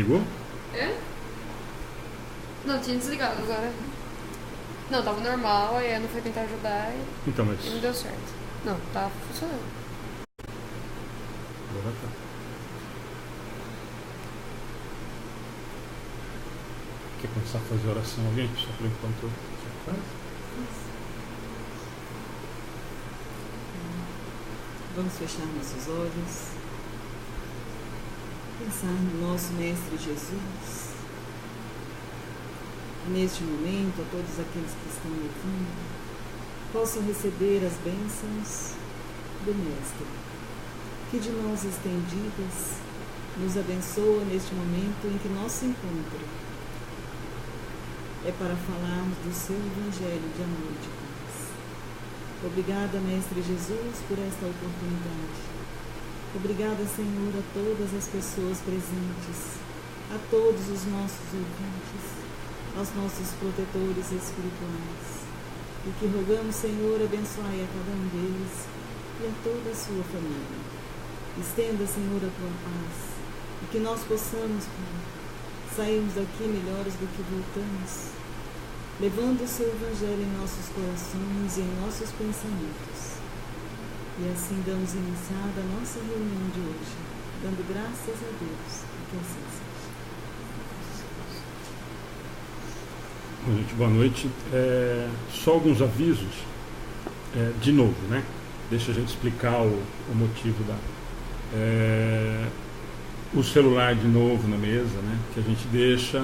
Desligou? É? Não, tinha desligado agora. Não, tava normal, aí eu não fui tentar ajudar Então, mas... e não deu certo. Não, tá funcionando. Agora tá. Quer começar a fazer oração alguém? Só por enquanto faz. Vamos fechar nossos olhos. Pensar no nosso Mestre Jesus. Neste momento, a todos aqueles que estão ouvindo, possam receber as bênçãos do Mestre, que de mãos estendidas nos abençoa neste momento em que nosso encontro é para falarmos do seu Evangelho de amor e de paz. Obrigada, Mestre Jesus, por esta oportunidade. Obrigada, Senhor, a todas as pessoas presentes, a todos os nossos ouvintes, aos nossos protetores espirituais, e que rogamos, Senhor, abençoai a cada um deles e a toda a sua família. Estenda, Senhor, a tua paz, e que nós possamos, Pai, sairmos daqui melhores do que voltamos, levando o seu Evangelho em nossos corações e em nossos pensamentos. E assim damos iniciada a nossa reunião de hoje, dando graças a Deus, e que assim seja. Bom, gente, boa noite. Só alguns avisos, de novo, né? Deixa a gente explicar o motivo da... o celular de novo na mesa, né? Que a gente deixa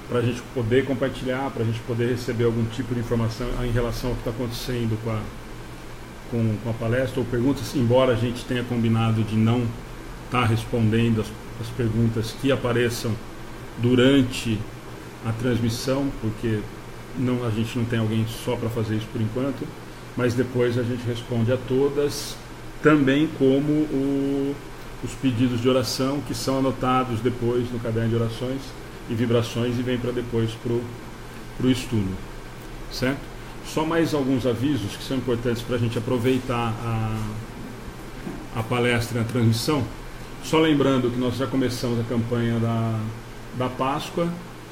para a gente poder compartilhar, para a gente poder receber algum tipo de informação em relação ao que está acontecendo com a palestra ou perguntas, embora a gente tenha combinado de não estar respondendo as perguntas que apareçam durante a transmissão, porque a gente não tem alguém só para fazer isso por enquanto, mas depois a gente responde a todas, também como os pedidos de oração que são anotados depois no caderno de orações e vibrações e vem para depois para o estudo, certo? Só mais alguns avisos que são importantes para a gente aproveitar a palestra e a transmissão. Só lembrando que nós já começamos a campanha da Páscoa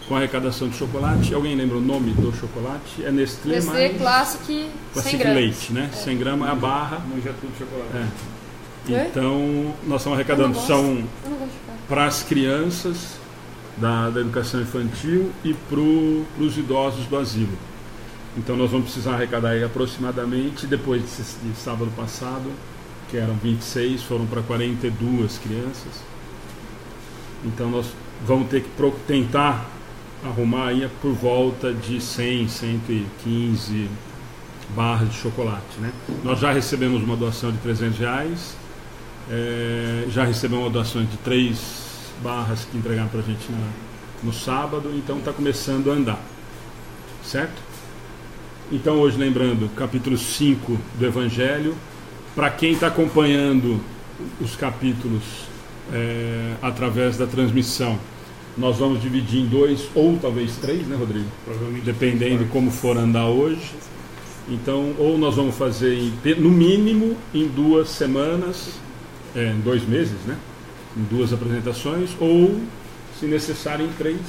com a arrecadação de chocolate. Alguém lembra o nome do chocolate? É Nestlé Classic 100 gramas. Leite, né? 100 gramas é a barra. Manja tudo chocolate. Então, nós estamos arrecadando. São para as crianças da educação infantil e para os idosos do asilo. Então, nós vamos precisar arrecadar aí aproximadamente, depois de sábado passado, que eram 26, foram para 42 crianças. Então, nós vamos ter que tentar arrumar aí por volta de 100, 115 barras de chocolate, né? Nós já recebemos uma doação de R$300, já recebemos uma doação de 3 barras que entregaram para a gente no sábado, então está começando a andar, certo? Então hoje, lembrando, capítulo 5 do Evangelho, para quem está acompanhando os capítulos através da transmissão, nós vamos dividir em 2 ou talvez 3, né, Rodrigo? Provavelmente, dependendo de como for andar hoje. Então, ou nós vamos fazer no mínimo em 2 semanas, em 2 meses, né? Em 2 apresentações, ou, se necessário, em 3,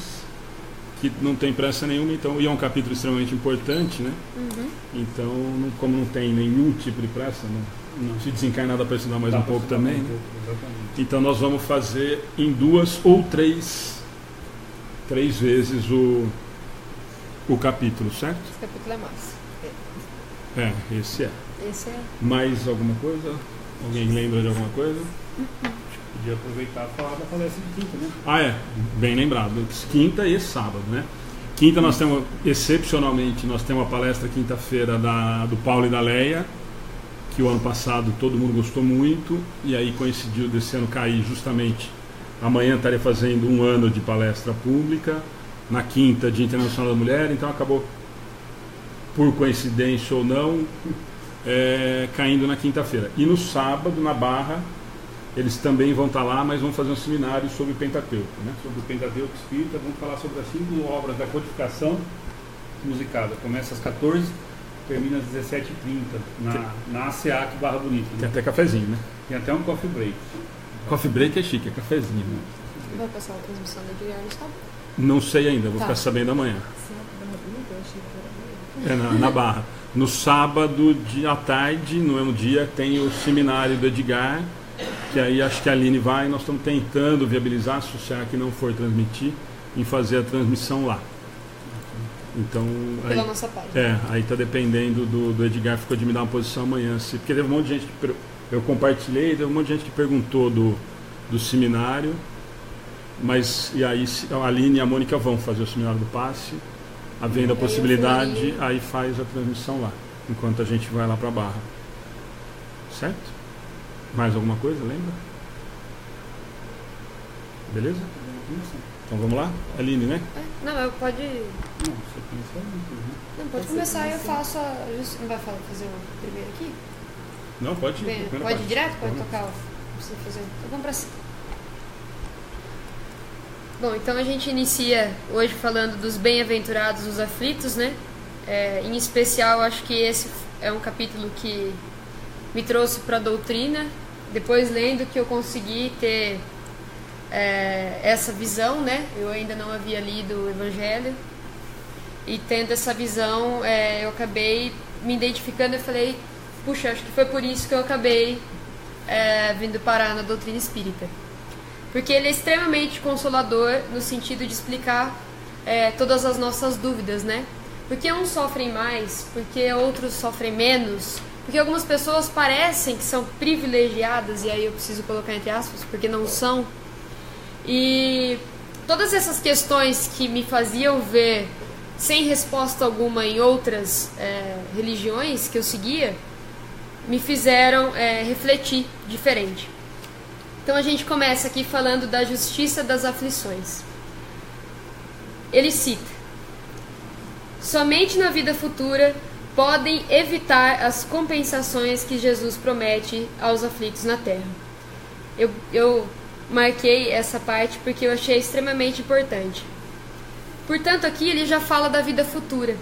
que não tem pressa nenhuma. Então, e é um capítulo extremamente importante, né? Uhum. Então, como não tem nenhum tipo de pressa, não se desencarnada para estudar mais um pouco também, né? Então, nós vamos fazer em 2 ou 3 vezes o capítulo, certo? Esse capítulo é massa. Esse é. Esse é. Mais alguma coisa? Alguém lembra de alguma coisa? Podia aproveitar e falar da palestra de quinta, né? Bem lembrado. Quinta e sábado, né? Quinta nós temos, excepcionalmente, nós temos a palestra quinta-feira do Paulo e da Leia, que o ano passado todo mundo gostou muito, e aí coincidiu desse ano cair justamente. Amanhã estaria fazendo 1 ano de palestra pública, na quinta, Dia Internacional da Mulher, então acabou, por coincidência ou não, caindo na quinta-feira. E no sábado, na Barra, eles também vão estar lá, mas vão fazer um seminário sobre o Pentateuco, né? Sobre o Pentateuco Espírita, vamos falar sobre as 5 obras da codificação musicada. Começa às 14h, termina às 17h30, na ACA Barra Bonita. Né? Tem até cafezinho, né? Tem até um coffee break. Coffee break é chique, é cafezinho, né? Vai passar a transmissão da Edgar no sábado? Não sei ainda, vou Tá. ficar sabendo amanhã. Eu achei que era É na Barra. No sábado à tarde, no mesmo dia, tem o seminário do Edgar, que aí acho que a Aline vai, nós estamos tentando viabilizar, se o SEAC não for transmitir, em fazer a transmissão lá. Então, Pela aí, nossa página. aí tá dependendo do Edgar, ficou de me dar uma posição amanhã, porque teve um monte de gente que eu compartilhei, teve um monte de gente que perguntou do seminário, mas e aí a Aline e a Mônica vão fazer o seminário do passe, havendo a Aí eu possibilidade, fui- aí faz a transmissão lá, enquanto a gente vai lá para Barra. Certo? Mais alguma coisa, lembra? Beleza? Então vamos lá? Aline, né? Não, eu pode. Não, você pensa muito, né? Não, pode começar e eu faço a. Não vai fazer o primeiro aqui? Não, pode ir. Bem, primeira pode ir parte. direto? Pode Vamos. tocar. Não precisa fazer. Então vamos pra cima. Bom, então a gente inicia hoje falando dos bem-aventurados, os aflitos, né? Em especial, acho que esse é um capítulo que me trouxe para a doutrina. Depois, lendo, que eu consegui ter essa visão, né? Eu ainda não havia lido o Evangelho. E tendo essa visão, eu acabei me identificando e falei, puxa, acho que foi por isso que eu acabei vindo parar na doutrina espírita. Porque ele é extremamente consolador no sentido de explicar todas as nossas dúvidas, né? Porque uns sofrem mais, porque outros sofrem menos, porque algumas pessoas parecem que são privilegiadas, e aí eu preciso colocar entre aspas, porque não são. E todas essas questões que me faziam ver sem resposta alguma em outras religiões que eu seguia, me fizeram refletir diferente. Então a gente começa aqui falando da justiça das aflições. Ele cita: somente na vida futura podem evitar as compensações que Jesus promete aos aflitos na terra. Eu marquei essa parte porque eu achei extremamente importante. Portanto, aqui ele já fala da vida futura.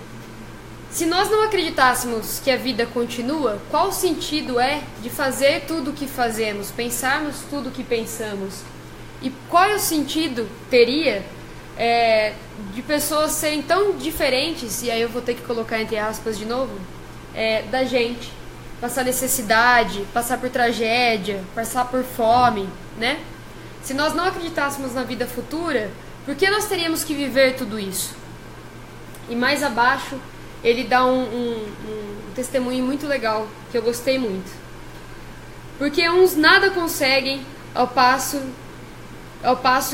Se nós não acreditássemos que a vida continua, qual o sentido de fazer tudo o que fazemos, pensarmos tudo o que pensamos? E qual o sentido teria de pessoas serem tão diferentes, e aí eu vou ter que colocar entre aspas de novo, da gente? Passar necessidade, passar por tragédia, passar por fome, né? Se nós não acreditássemos na vida futura, por que nós teríamos que viver tudo isso? E mais abaixo, ele dá um testemunho muito legal, que eu gostei muito. Porque uns nada conseguem, ao passo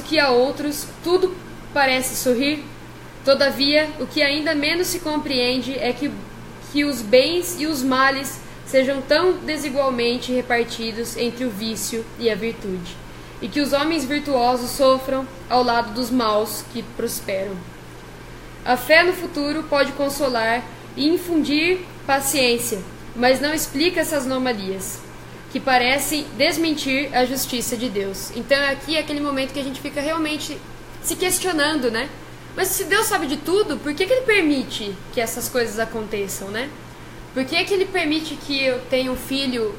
que a outros tudo parece sorrir. Todavia, o que ainda menos se compreende é que os bens e os males sejam tão desigualmente repartidos entre o vício e a virtude, e que os homens virtuosos sofram ao lado dos maus que prosperam. A fé no futuro pode consolar e infundir paciência, mas não explica essas anomalias, que parecem desmentir a justiça de Deus. Então aqui é aquele momento que a gente fica realmente se questionando, né? Mas se Deus sabe de tudo, por que Ele permite que essas coisas aconteçam, né? Por que Ele permite que eu tenha um filho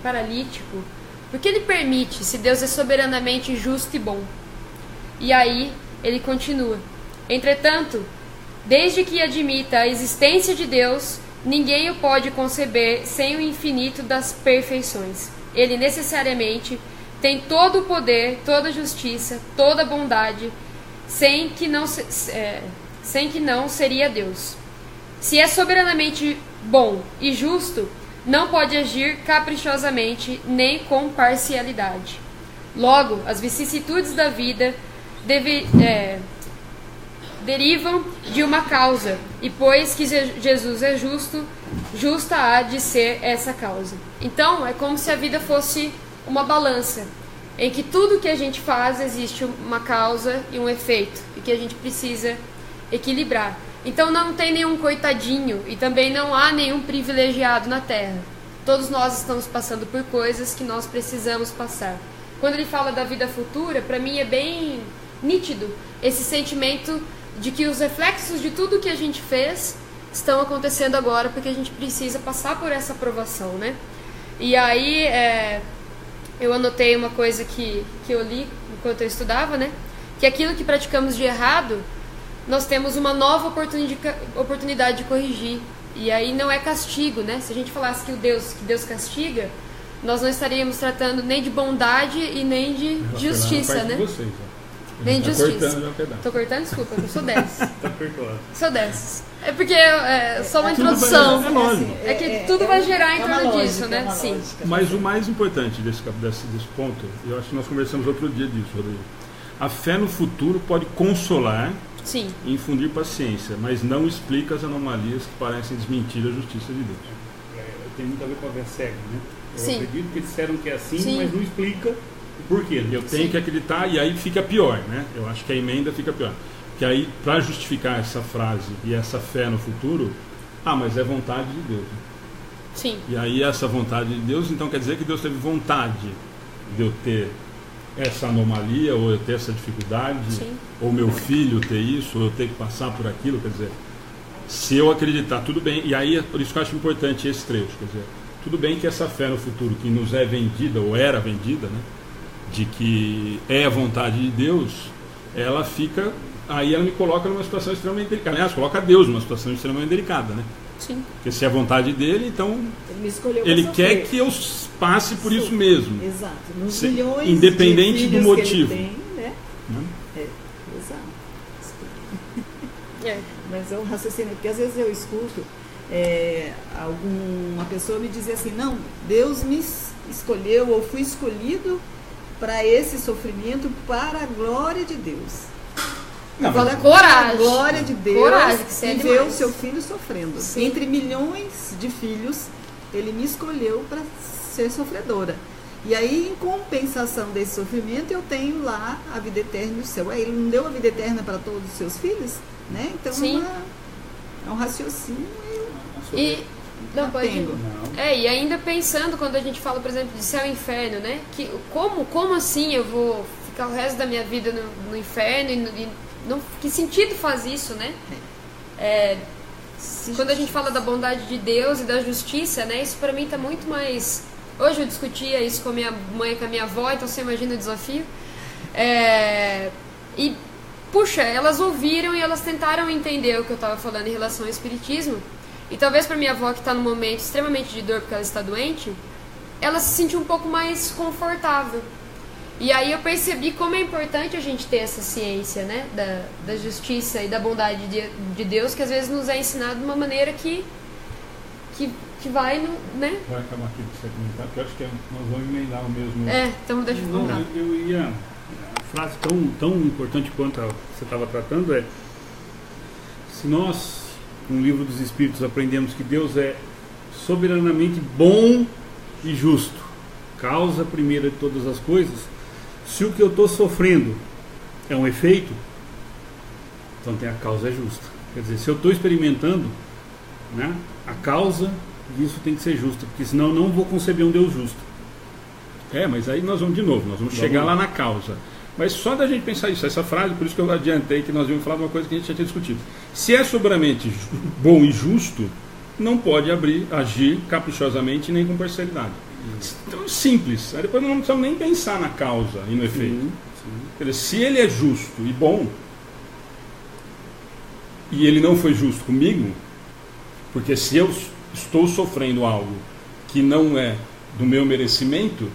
paralítico? Por que Ele permite, se Deus é soberanamente justo e bom? E aí ele continua: entretanto, desde que admita a existência de Deus, ninguém o pode conceber sem o infinito das perfeições. Ele necessariamente tem todo o poder, toda a justiça, toda a bondade, sem que não seria Deus. Se é soberanamente bom e justo, não pode agir caprichosamente nem com parcialidade. Logo, as vicissitudes da vida derivam de uma causa, e pois que Jesus é justo, justa há de ser essa causa. Então, é como se a vida fosse uma balança, em que tudo que a gente faz existe uma causa e um efeito, e que a gente precisa equilibrar. Então não tem nenhum coitadinho, e também não há nenhum privilegiado na Terra. Todos nós estamos passando por coisas que nós precisamos passar. Quando ele fala da vida futura, para mim é bem nítido esse sentimento de que os reflexos de tudo que a gente fez estão acontecendo agora, porque a gente precisa passar por essa aprovação, né? E aí eu anotei uma coisa que eu li no enquanto eu estudava, né? Que aquilo que praticamos de errado, nós temos uma nova oportunidade de corrigir. E aí não é castigo, né? Se a gente falasse que Deus castiga, nós não estaríamos tratando nem de bondade e nem de justiça, né? Vocês, nem de justiça. Cortando, tô cortando? Desculpa, eu sou dessas. Tá perdoado. Sou dessas. É porque é só uma introdução. É lógico. É que tudo vai girar em torno disso, né? Sim. Mas o mais importante desse ponto, eu acho que nós conversamos outro dia disso, Rodrigo. A fé no futuro pode consolar Sim. e infundir paciência, mas não explica as anomalias que parecem desmentir a justiça de Deus. Tem muito a ver com a fé cega, né? Eu Sim. acredito que disseram que é assim, Sim. mas não explica o porquê. Eu tenho Sim. que acreditar, e aí fica pior, né? Eu acho que a emenda fica pior. Que aí, para justificar essa frase e essa fé no futuro, mas é vontade de Deus. Né? Sim. E aí essa vontade de Deus, então quer dizer que Deus teve vontade de eu ter essa anomalia, ou eu ter essa dificuldade, Sim. ou meu filho ter isso, ou eu ter que passar por aquilo, quer dizer, se eu acreditar, tudo bem, e aí é por isso que eu acho importante esse trecho, quer dizer, tudo bem que essa fé no futuro que nos é vendida, ou era vendida, né, de que é a vontade de Deus, ela fica, aí ela me coloca numa situação extremamente delicada, aliás, coloca Deus numa situação extremamente delicada, né? Sim. Porque se é a vontade dele, então Ele me escolheu ele pra quer sofrer. que eu passe por isso mesmo. Exato. Nos Se- milhões independente de do filhos motivo. que ele tem, né? Né? Exato. É. Mas eu raciocínio, porque às vezes eu escuto uma pessoa me dizer assim, não, Deus me escolheu, ou fui escolhido para esse sofrimento para a glória de Deus. Não, Fala, mas- Coragem. a glória de Deus Coragem, que isso é e ver o demais. seu filho sofrendo. Sim. Entre milhões de filhos, ele me escolheu para ser sofredora. E aí, em compensação desse sofrimento, eu tenho lá a vida eterna no céu. Ele não deu a vida eterna para todos os seus filhos? Né? Então, Sim. é um raciocínio E não pode. Tengo. Não. E ainda pensando quando a gente fala, por exemplo, de céu e inferno, né? Que como assim eu vou ficar o resto da minha vida no inferno e não, que sentido faz isso, né? Quando a gente fala da bondade de Deus e da justiça, né? Isso pra mim tá muito mais. Hoje eu discutia isso com a minha mãe e com a minha avó, então você imagina o desafio. E puxa, elas ouviram e elas tentaram entender o que eu estava falando em relação ao espiritismo. E talvez para minha avó, que está num momento extremamente de dor porque ela está doente, ela se sentiu um pouco mais confortável. E aí eu percebi como é importante a gente ter essa ciência, né, da justiça e da bondade de Deus, que às vezes nos é ensinado de uma maneira que vai, né? Vai acabar aqui para você comentar, porque eu acho que nós vamos emendar o mesmo. Então deixa eu Não, contar. eu ia. A frase tão importante quanto a que você estava tratando é: se nós, no Livro dos Espíritos, aprendemos que Deus é soberanamente bom e justo, causa primeira de todas as coisas, se o que eu estou sofrendo é um efeito, então tem a causa é justa. Quer dizer, se eu estou experimentando, né, a causa disso tem que ser justa, porque senão eu não vou conceber um Deus justo. Mas aí nós vamos chegar lá na causa. Mas só da gente pensar isso, essa frase, por isso que eu adiantei que nós íamos falar de uma coisa que a gente já tinha discutido. Se é soberanamente bom e justo, não pode agir caprichosamente nem com parcialidade. Então, simples. Aí depois nós não precisamos nem pensar na causa e no efeito. Quer dizer, se ele é justo e bom, e ele não foi justo comigo, porque se eu estou sofrendo algo que não é do meu merecimento,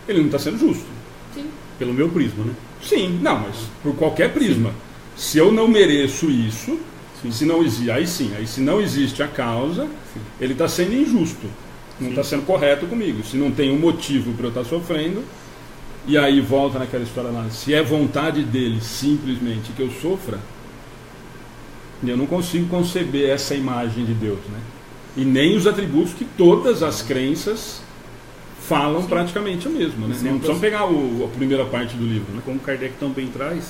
ele não está sendo justo. Sim. Pelo meu prisma, né? Sim, não, mas por qualquer prisma. Se eu não mereço isso, se não existe, aí se não existe a causa, ele está sendo injusto, não está sendo correto comigo. Se não tem um motivo para eu estar sofrendo, e aí volta naquela história lá, se é vontade dele simplesmente que eu sofra, eu não consigo conceber essa imagem de Deus, né? E nem os atributos que todas as crenças falam praticamente o mesmo, né? Não precisamos pegar a primeira parte do livro, né? Como Kardec também traz,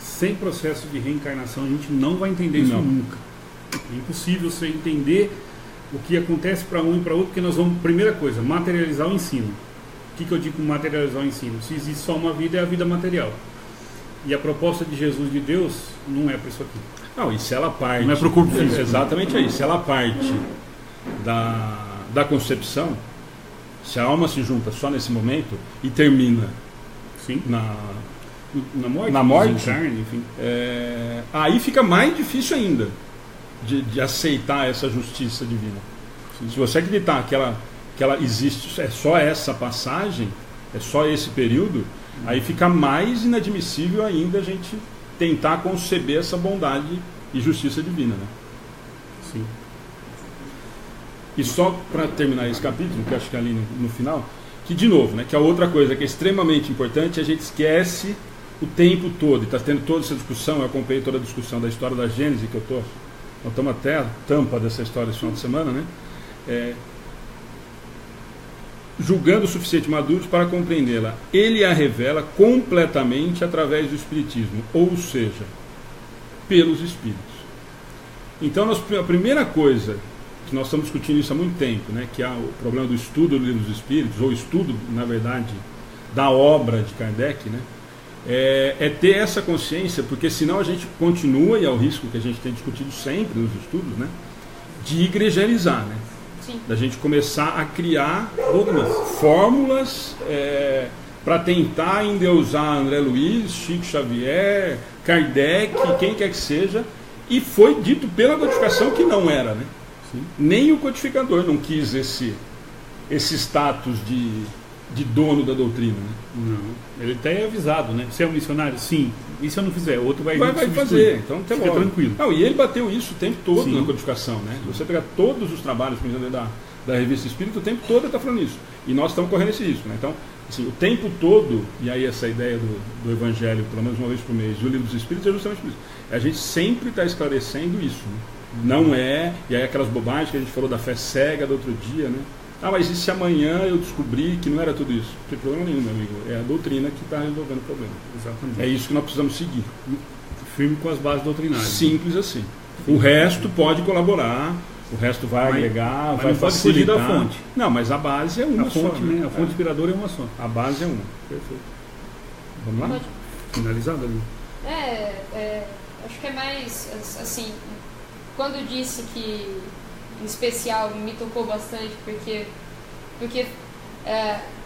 sem processo de reencarnação a gente não vai entender isso nunca. É impossível você entender o que acontece para um e para outro, porque nós vamos, primeira coisa, materializar o ensino. O que eu digo com materializar o ensino? Se existe só uma vida, é a vida material. E a proposta de Jesus, de Deus, não é para isso aqui. Não, e se ela parte... Não é para o corpo físico. Exatamente aí. Se ela parte da concepção, se a alma se junta só nesse momento e termina Na morte, carne, enfim. Aí fica mais difícil ainda de aceitar essa justiça divina. Se você acreditar que ela existe, é só essa passagem, é só esse período, aí fica mais inadmissível ainda a gente tentar conceber essa bondade e justiça divina, né? Sim. E só para terminar esse capítulo, que acho que é ali no final, que de novo, né, que a outra coisa que é extremamente importante, a gente esquece o tempo todo, e está tendo toda essa discussão, eu acompanhei toda a discussão da história da Gênesis, que nós estamos até a tampa dessa história esse final de semana, né? Julgando o suficiente maduros para compreendê-la. Ele a revela completamente através do Espiritismo, ou seja, pelos Espíritos. Então, a primeira coisa, que nós estamos discutindo isso há muito tempo, né, que é o problema do estudo do Livro dos Espíritos, ou estudo, na verdade, da obra de Kardec, né, é ter essa consciência, porque senão a gente continua, e é o risco que a gente tem discutido sempre nos estudos, né, de igrejalizar, né? Da gente começar a criar fórmulas para tentar endeusar André Luiz, Chico Xavier, Kardec, quem quer que seja, e foi dito pela codificação que não era, né? Sim. Nem o codificador não quis esse status de dono da doutrina, né? Não, ele até é avisado, né? Você é um missionário? Sim. E se eu não fizer, outro vai fazer, então fica tranquilo. Não, e ele bateu isso o tempo todo. Sim. Na codificação, né? Sim. Você pegar todos os trabalhos, por exemplo, da Revista Espírita, o tempo todo ele está falando isso. E nós estamos correndo esse risco, né? Então, assim, o tempo todo, e aí essa ideia do Evangelho, pelo menos uma vez por mês, do Livro dos Espíritos, é justamente por isso. A gente sempre está esclarecendo isso, né? Não é, e aí aquelas bobagens que a gente falou da fé cega do outro dia, né? Mas e se amanhã eu descobrir que não era tudo isso? Não tem problema nenhum, meu amigo. É a doutrina que está resolvendo o problema. Exatamente. É isso que nós precisamos seguir. Firme com as bases doutrinárias. Simples assim. O resto pode colaborar, o resto vai agregar, vai facilitar. Não pode fugir da fonte. Não, mas a base é uma só. Né? A fonte inspiradora é uma só. A base é uma. Perfeito. Vamos lá? Pode. Finalizado ali. Acho que é mais, assim, quando eu disse que em especial me tocou bastante, porque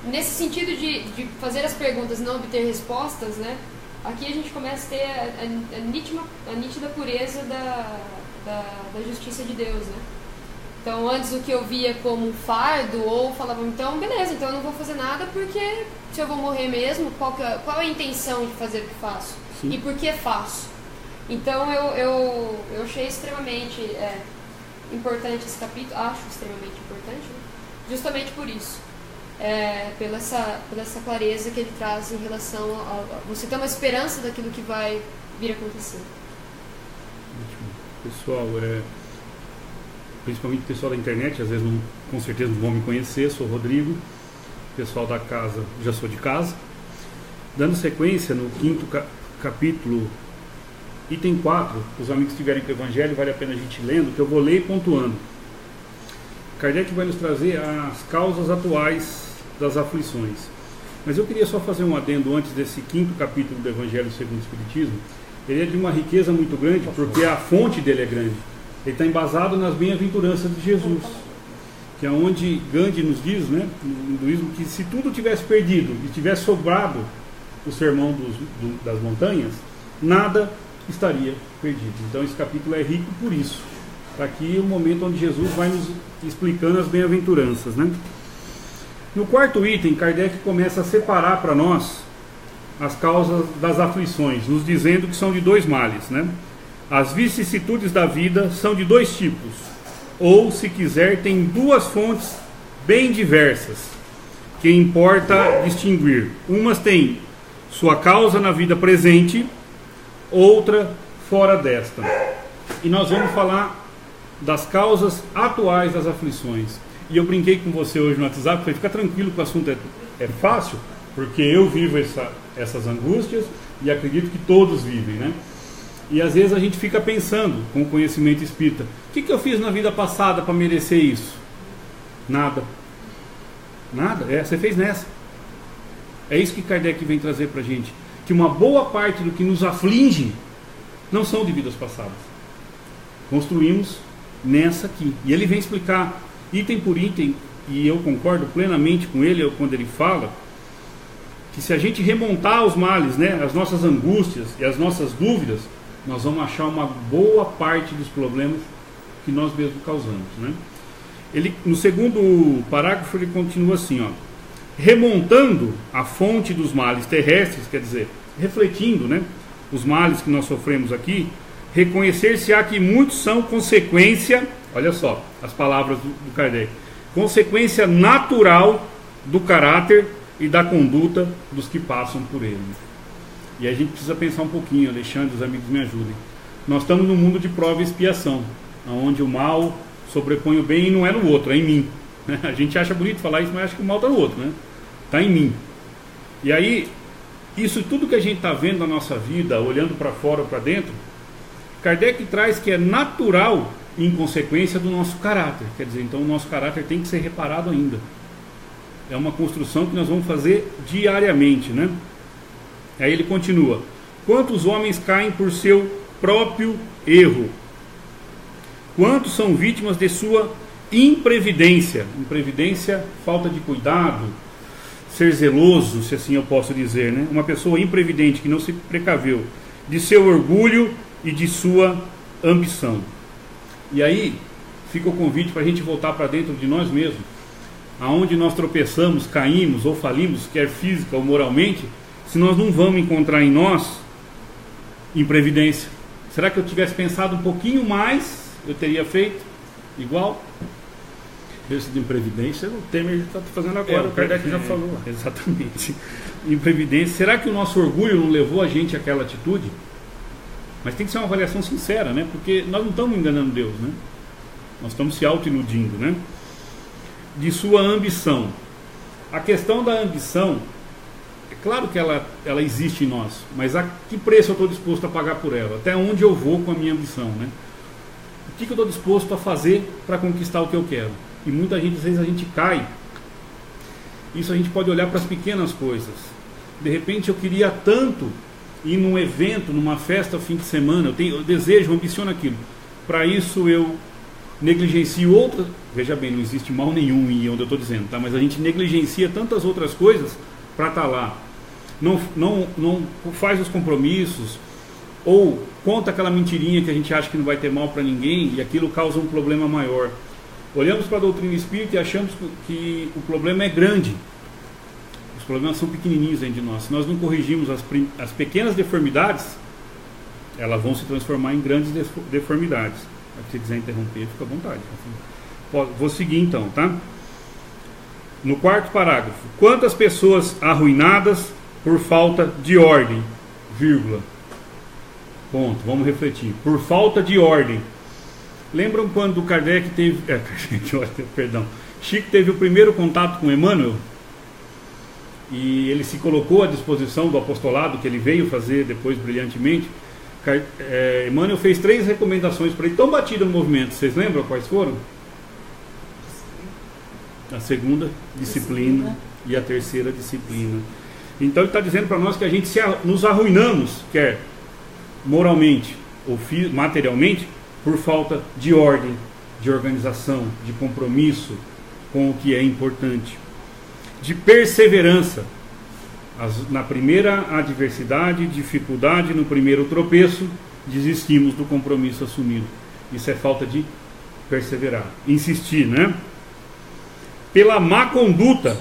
nesse sentido de fazer as perguntas e não obter respostas, né, aqui a gente começa a ter a nítida pureza da justiça de Deus, né? Então antes o que eu via como um fardo, ou falava, então beleza, então eu não vou fazer nada porque se eu vou morrer mesmo, qual é a intenção de fazer o que faço? Sim. E por que faço? Então eu achei extremamente importante esse capítulo, acho extremamente importante, né? Justamente por isso, pela essa clareza que ele traz em relação a você ter uma esperança daquilo que vai vir a acontecer. Pessoal, principalmente o pessoal da internet, às vezes com certeza não vão me conhecer, sou o Rodrigo, pessoal da casa, já sou de casa. Dando sequência no 5º capítulo, item 4, os amigos que estiverem com o Evangelho, vale a pena a gente lendo, que eu vou ler e pontuando. Kardec vai nos trazer as causas atuais das aflições. Mas eu queria só fazer um adendo antes desse 5º capítulo do Evangelho segundo o Espiritismo. Ele é de uma riqueza muito grande, porque a fonte dele é grande. Ele está embasado nas bem-aventuranças de Jesus, que é onde Gandhi nos diz, né, no hinduísmo, que se tudo tivesse perdido e tivesse sobrado o sermão das montanhas, nada estaria perdido. Então esse capítulo é rico por isso. Está aqui o momento onde Jesus vai nos explicando as bem-aventuranças, né? No 4º item, Kardec começa a separar para nós as causas das aflições, nos dizendo que são de 2 males, né? As vicissitudes da vida são de 2 tipos, ou, se quiser, tem 2 fontes bem diversas, que importa distinguir. Umas têm sua causa na vida presente, outra fora desta. E nós vamos falar das causas atuais das aflições. E eu brinquei com você hoje no WhatsApp, falei, fica tranquilo que o assunto é fácil, porque eu vivo essas angústias e acredito que todos vivem, né? E às vezes a gente fica pensando, com o conhecimento espírita, o que eu fiz na vida passada para merecer isso? Nada. Nada? Você fez nessa. É isso que Kardec vem trazer para a gente. Que uma boa parte do que nos aflige não são de vidas passadas. Construímos nessa aqui. E ele vem explicar item por item, e eu concordo plenamente com ele quando ele fala que se a gente remontar os males, né, as nossas angústias e as nossas dúvidas, nós vamos achar uma boa parte dos problemas que nós mesmos causamos, né? Ele, no segundo parágrafo, ele continua assim, ó: remontando a fonte dos males terrestres, quer dizer, refletindo, né, os males que nós sofremos aqui, reconhecer-se-á que muitos são consequência, olha só as palavras do Kardec, consequência natural do caráter e da conduta dos que passam por ele. E a gente precisa pensar um pouquinho, Alexandre, os amigos me ajudem. Nós estamos num mundo de prova e expiação, onde o mal sobrepõe o bem e não é no outro, é em mim. A gente acha bonito falar isso, mas acha que o mal está no outro, né? Está em mim. E aí, isso tudo que a gente está vendo na nossa vida, olhando para fora ou para dentro, Kardec traz que é natural em consequência do nosso caráter. Quer dizer, então o nosso caráter tem que ser reparado ainda. É uma construção que nós vamos fazer diariamente, né? Aí ele continua: quantos homens caem por seu próprio erro? Quantos são vítimas de sua imprevidência? Imprevidência, falta de cuidado, ser zeloso, se assim eu posso dizer, né? Uma pessoa imprevidente que não se precaveu de seu orgulho e de sua ambição. E aí fica o convite para a gente voltar para dentro de nós mesmos, aonde nós tropeçamos, caímos ou falimos, quer física ou moralmente, se nós não vamos encontrar em nós imprevidência. Será que eu tivesse pensado um pouquinho mais, eu teria feito igual? Esse de imprevidência, o Temer está fazendo agora, o Kardec já falou. Exatamente. Imprevidência. Será que o nosso orgulho não levou a gente àquela atitude? Mas tem que ser uma avaliação sincera, né? Porque nós não estamos enganando Deus, né? Nós estamos se auto-iludindo, né? De sua ambição. A questão da ambição, é claro que ela existe em nós, mas a que preço eu estou disposto a pagar por ela? Até onde eu vou com a minha ambição, né? O que eu estou disposto a fazer para conquistar o que eu quero? E muita gente, às vezes a gente cai. Isso a gente pode olhar para as pequenas coisas. De repente eu queria tanto ir num evento, numa festa, fim de semana, eu desejo, eu ambiciono aquilo. Para isso eu negligencio outras. Veja bem, não existe mal nenhum em onde eu estou dizendo, tá? Mas a gente negligencia tantas outras coisas para estar lá. Não faz os compromissos, ou conta aquela mentirinha que a gente acha que não vai ter mal para ninguém, e aquilo causa um problema maior. Olhamos para a doutrina espírita e achamos que o problema é grande. Os problemas são pequenininhos dentro de nós. Se nós não corrigirmos as pequenas deformidades, elas vão se transformar em grandes deformidades. Se você quiser interromper, fica à vontade. Vou seguir então, tá? No quarto parágrafo: quantas pessoas arruinadas por falta de ordem, vírgula. Ponto, vamos refletir. Por falta de ordem. Lembram quando Kardec teve... Chico teve o primeiro contato com Emmanuel? E ele se colocou à disposição do apostolado que ele veio fazer depois brilhantemente. Emmanuel fez 3 recomendações para ele, tão batido no movimento. Vocês lembram quais foram? A segunda, disciplina, e a terceira, disciplina. Então ele está dizendo para nós que a gente nos arruinamos, quer moralmente ou materialmente, por falta de ordem, de organização, de compromisso com o que é importante, de perseverança. Na primeira adversidade, dificuldade, no primeiro tropeço, desistimos do compromisso assumido. Isso é falta de perseverar, insistir, né? Pela má conduta.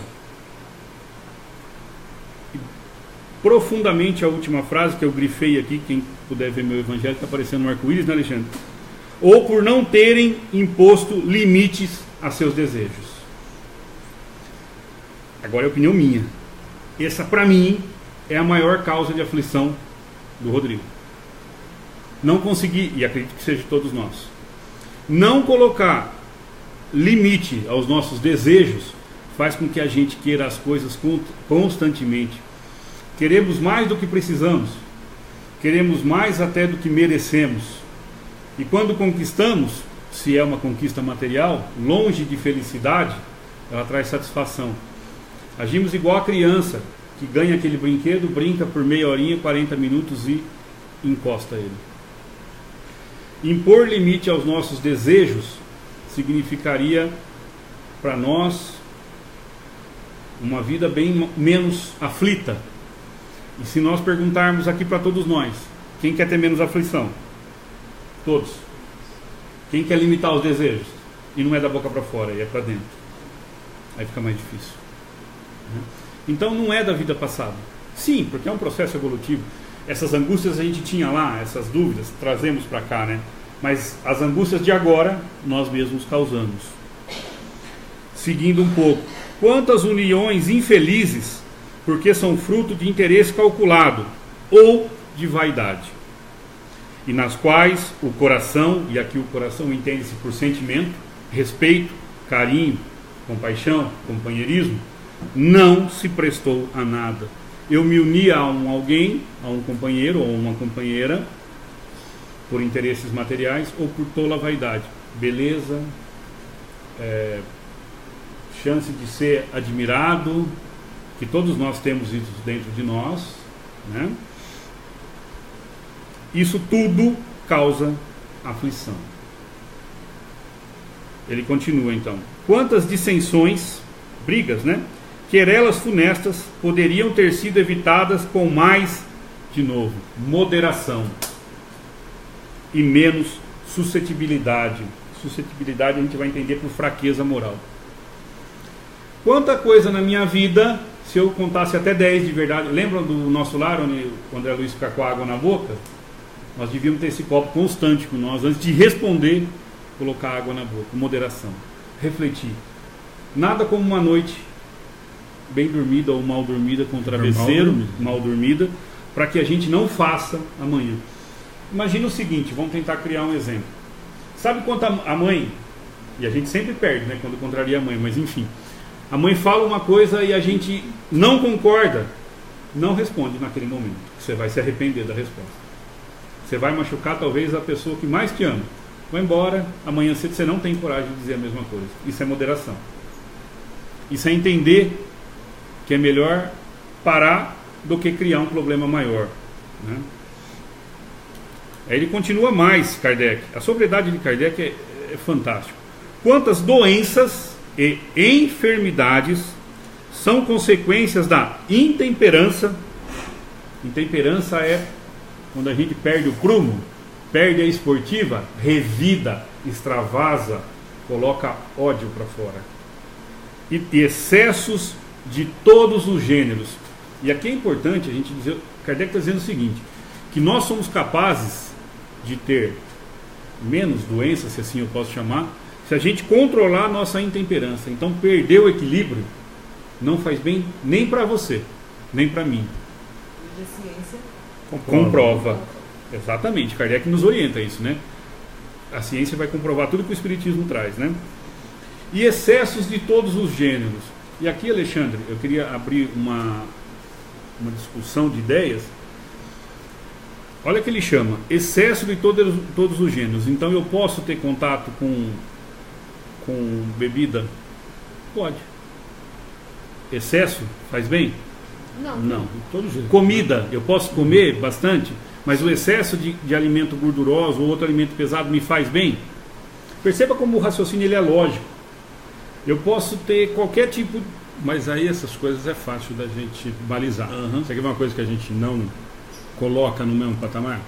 Profundamente a última frase que eu grifei aqui, quem puder ver meu evangelho, está aparecendo no arco-íris, né, Alexandre? Ou por não terem imposto limites a seus desejos. Agora é opinião minha. Essa, para mim, é a maior causa de aflição do Rodrigo. Não conseguir, e acredito que seja de todos nós, não colocar limite aos nossos desejos faz com que a gente queira as coisas constantemente. Queremos mais do que precisamos. Queremos mais até do que merecemos. E quando conquistamos, se é uma conquista material, longe de felicidade, ela traz satisfação. Agimos igual a criança que ganha aquele brinquedo, brinca por meia horinha, 40 minutos e encosta ele. Impor limite aos nossos desejos significaria para nós uma vida bem menos aflita. E se nós perguntarmos aqui para todos nós, quem quer ter menos aflição? Todos. Quem quer limitar os desejos? E não é da boca para fora, é para dentro. Aí fica mais difícil. Então não é da vida passada. Sim, porque é um processo evolutivo. Essas angústias a gente tinha lá, essas dúvidas, trazemos para cá, né? Mas as angústias de agora, nós mesmos causamos. Seguindo um pouco. Quantas uniões infelizes, porque são fruto de interesse calculado ou de vaidade, e nas quais o coração, e aqui o coração entende-se por sentimento, respeito, carinho, compaixão, companheirismo, não se prestou a nada. Eu me uni a alguém, a um companheiro ou uma companheira, por interesses materiais ou por tola vaidade, beleza, chance de ser admirado, que todos nós temos isso dentro de nós, né? Isso tudo causa aflição. Ele continua então. Quantas dissensões, brigas, né? Querelas funestas poderiam ter sido evitadas com mais, de novo, moderação e menos suscetibilidade. Suscetibilidade a gente vai entender por fraqueza moral. Quanta coisa na minha vida, se eu contasse até 10 de verdade. Lembram do nosso lar, onde o André Luiz fica com a água na boca? Nós devíamos ter esse copo constante com nós, antes de responder, colocar água na boca, moderação, refletir. Nada como uma noite bem dormida ou mal dormida com travesseiro, mal dormida, para que a gente não faça amanhã. Imagina o seguinte, vamos tentar criar um exemplo. Sabe quanto a mãe, e a gente sempre perde, né, quando contraria a mãe, mas enfim, a mãe fala uma coisa e a gente não concorda, não responde naquele momento. Você vai se arrepender da resposta. Você vai machucar talvez a pessoa que mais te ama. Vai embora, amanhã cedo você não tem coragem de dizer a mesma coisa. Isso é moderação. Isso é entender que é melhor parar do que criar um problema maior, né? Aí ele continua mais, Kardec. A sobriedade de Kardec é fantástico. Quantas doenças e enfermidades são consequências da intemperança. Intemperança é quando a gente perde o prumo, perde a esportiva, revida, extravasa, coloca ódio para fora. E excessos de todos os gêneros. E aqui é importante a gente dizer, Kardec está dizendo o seguinte, que nós somos capazes de ter menos doenças, se assim eu posso chamar, se a gente controlar a nossa intemperança. Então perder o equilíbrio não faz bem nem para você, nem para mim. E a ciência comprova. Exatamente, Kardec nos orienta isso, né? A ciência vai comprovar tudo que o Espiritismo traz, né? E excessos de todos os gêneros. E aqui, Alexandre, eu queria abrir uma discussão de ideias. Olha que ele chama, excesso de todos os gêneros. Então eu posso ter contato com bebida? Pode. Excesso faz bem? Não. Comida, eu posso comer bastante, mas o excesso de alimento gorduroso ou outro alimento pesado me faz bem? Perceba como o raciocínio ele é lógico. Eu posso ter qualquer tipo... Mas aí essas coisas é fácil da gente balizar. Isso aqui é uma coisa que a gente não coloca no mesmo patamar.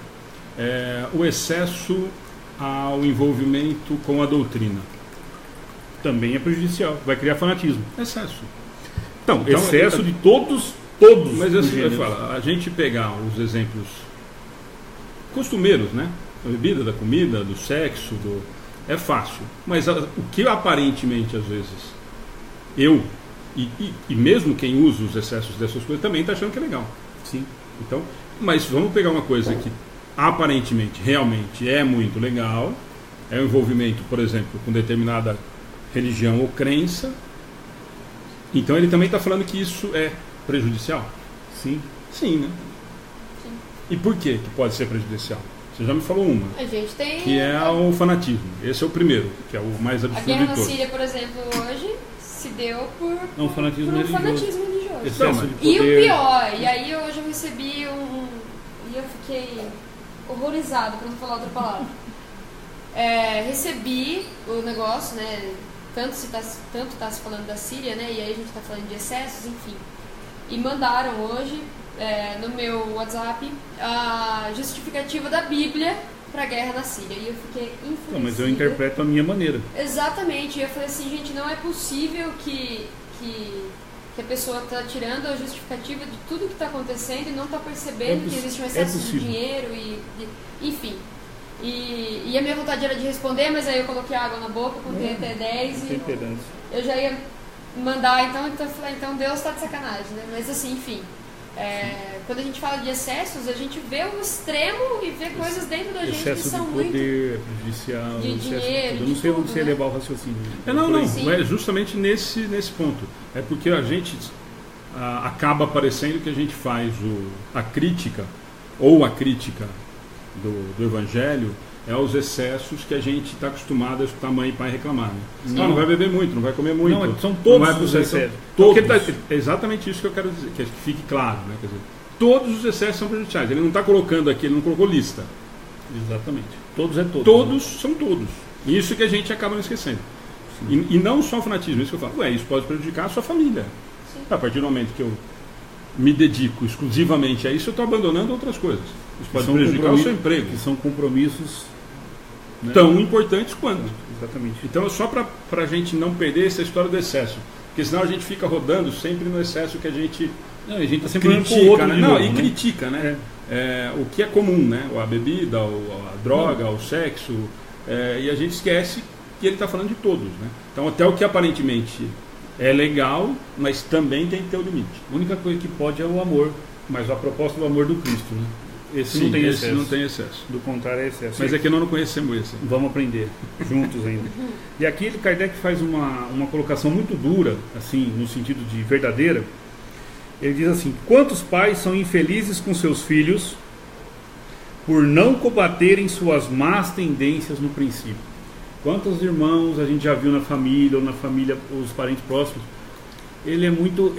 O excesso ao envolvimento com a doutrina. Também é prejudicial, vai criar fanatismo. Excesso. Então excesso de todos mas assim, eu falo, a gente pegar os exemplos costumeiros, né? A bebida, da comida, do sexo, é fácil. Mas o que aparentemente, às vezes, eu, e mesmo quem usa os excessos dessas coisas, também está achando que é legal. Sim. Então, mas vamos pegar uma coisa que aparentemente, realmente é muito legal, é o envolvimento, por exemplo, com determinada religião ou crença. Então ele também está falando que isso é prejudicial? Sim. Sim, né? Sim. E por que pode ser prejudicial? Você já me falou uma. A gente tem... Que é o fanatismo. Esse é o primeiro, que é o mais A absurdo guerra de na todos. Síria, por exemplo, hoje se deu por um fanatismo um religioso. fanatismo religioso. Excesso de E o poder. pior, e aí hoje eu recebi e eu fiquei horrorizada, para não falar outra palavra. Recebi o negócio, né? tanto está se falando da Síria, né? E aí a gente está falando de excessos, enfim. E mandaram hoje no meu WhatsApp a justificativa da Bíblia para a guerra na Síria. E eu fiquei enfurecida. Mas eu interpreto a minha maneira. Exatamente. E eu falei assim, gente, não é possível que a pessoa está tirando a justificativa de tudo que está acontecendo e não está percebendo que existe um excesso de dinheiro, enfim. E a minha vontade era de responder, mas aí eu coloquei água na boca, contei até 10 e eu já ia mandar, então eu falei, então Deus está de sacanagem, né? Mas assim, enfim, quando a gente fala de excessos, a gente vê o extremo e vê coisas dentro da gente que são muito... Excesso de poder prejudicial, de dinheiro, eu não sei onde você levar o raciocínio. Não, é justamente nesse ponto. É porque a gente acaba parecendo que a gente faz a crítica do Evangelho os excessos que a gente está acostumado a escutar mãe e pai reclamar. Né? Não vai beber muito, não vai comer muito. Não, são todos os excessos. É exatamente isso que eu quero dizer, que fique claro. Né? Quer dizer, todos os excessos são prejudiciais. Ele não está colocando aqui, ele não colocou lista. Exatamente. Todos é todos. Todos são todos. Isso que a gente acaba não esquecendo. E não só o fanatismo, isso que eu falo. Isso pode prejudicar a sua família. Sim. A partir do momento que eu me dedico exclusivamente a isso, eu estou abandonando outras coisas. Isso pode prejudicar o seu emprego. Que são compromissos, né, tão importantes quanto. Exatamente. Então, só para a gente não perder essa história do excesso. Porque senão a gente fica rodando sempre no excesso que a gente... Não, a gente está sempre critica, o outro, né? Novo, e critica, né? O que é comum, né? A bebida, a droga, o sexo. E a gente esquece que ele está falando de todos, né? Então, até o que aparentemente é legal, mas também tem que ter o limite. A única coisa que pode é o amor, mas a proposta do amor do Cristo, né? Esse não tem excesso. Do contrário, é excesso. Mas é que nós não conhecemos esse. Vamos aprender juntos ainda. E aqui Kardec faz uma colocação muito dura, assim, no sentido de verdadeira. Ele diz assim: quantos pais são infelizes com seus filhos por não combaterem suas más tendências no princípio? Quantos irmãos a gente já viu na família, ou na família, os parentes próximos, ele é muito...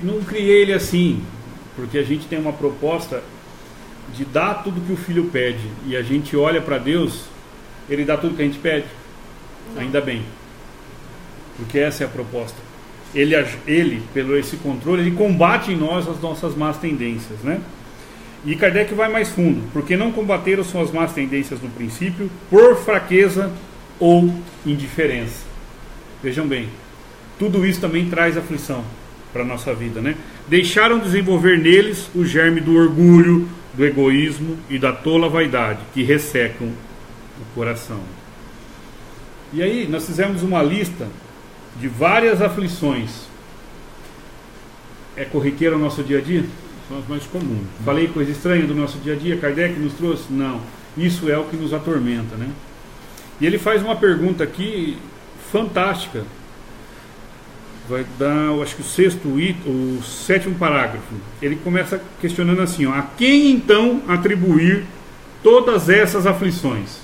não criei ele assim, porque a gente tem uma proposta de dar tudo que o filho pede, e a gente olha para Deus, ele dá tudo que a gente pede. Ainda bem, porque essa é a proposta. Ele pelo esse controle, ele combate em nós as nossas más tendências, né? E Kardec vai mais fundo: porque não combateram suas más tendências no princípio por fraqueza ou indiferença. Vejam bem, tudo isso também traz aflição para a nossa vida, né? Deixaram desenvolver neles o germe do orgulho, do egoísmo e da tola vaidade, que ressecam o coração. E aí nós fizemos uma lista de várias aflições. É corriqueiro ao nosso dia a dia? São as mais comuns. Falei coisa estranha do nosso dia a dia? Kardec nos trouxe? Não. Isso é o que nos atormenta, né? E ele faz uma pergunta aqui fantástica. Vai dar, eu acho que o sétimo parágrafo. Ele começa questionando assim: a quem então atribuir todas essas aflições,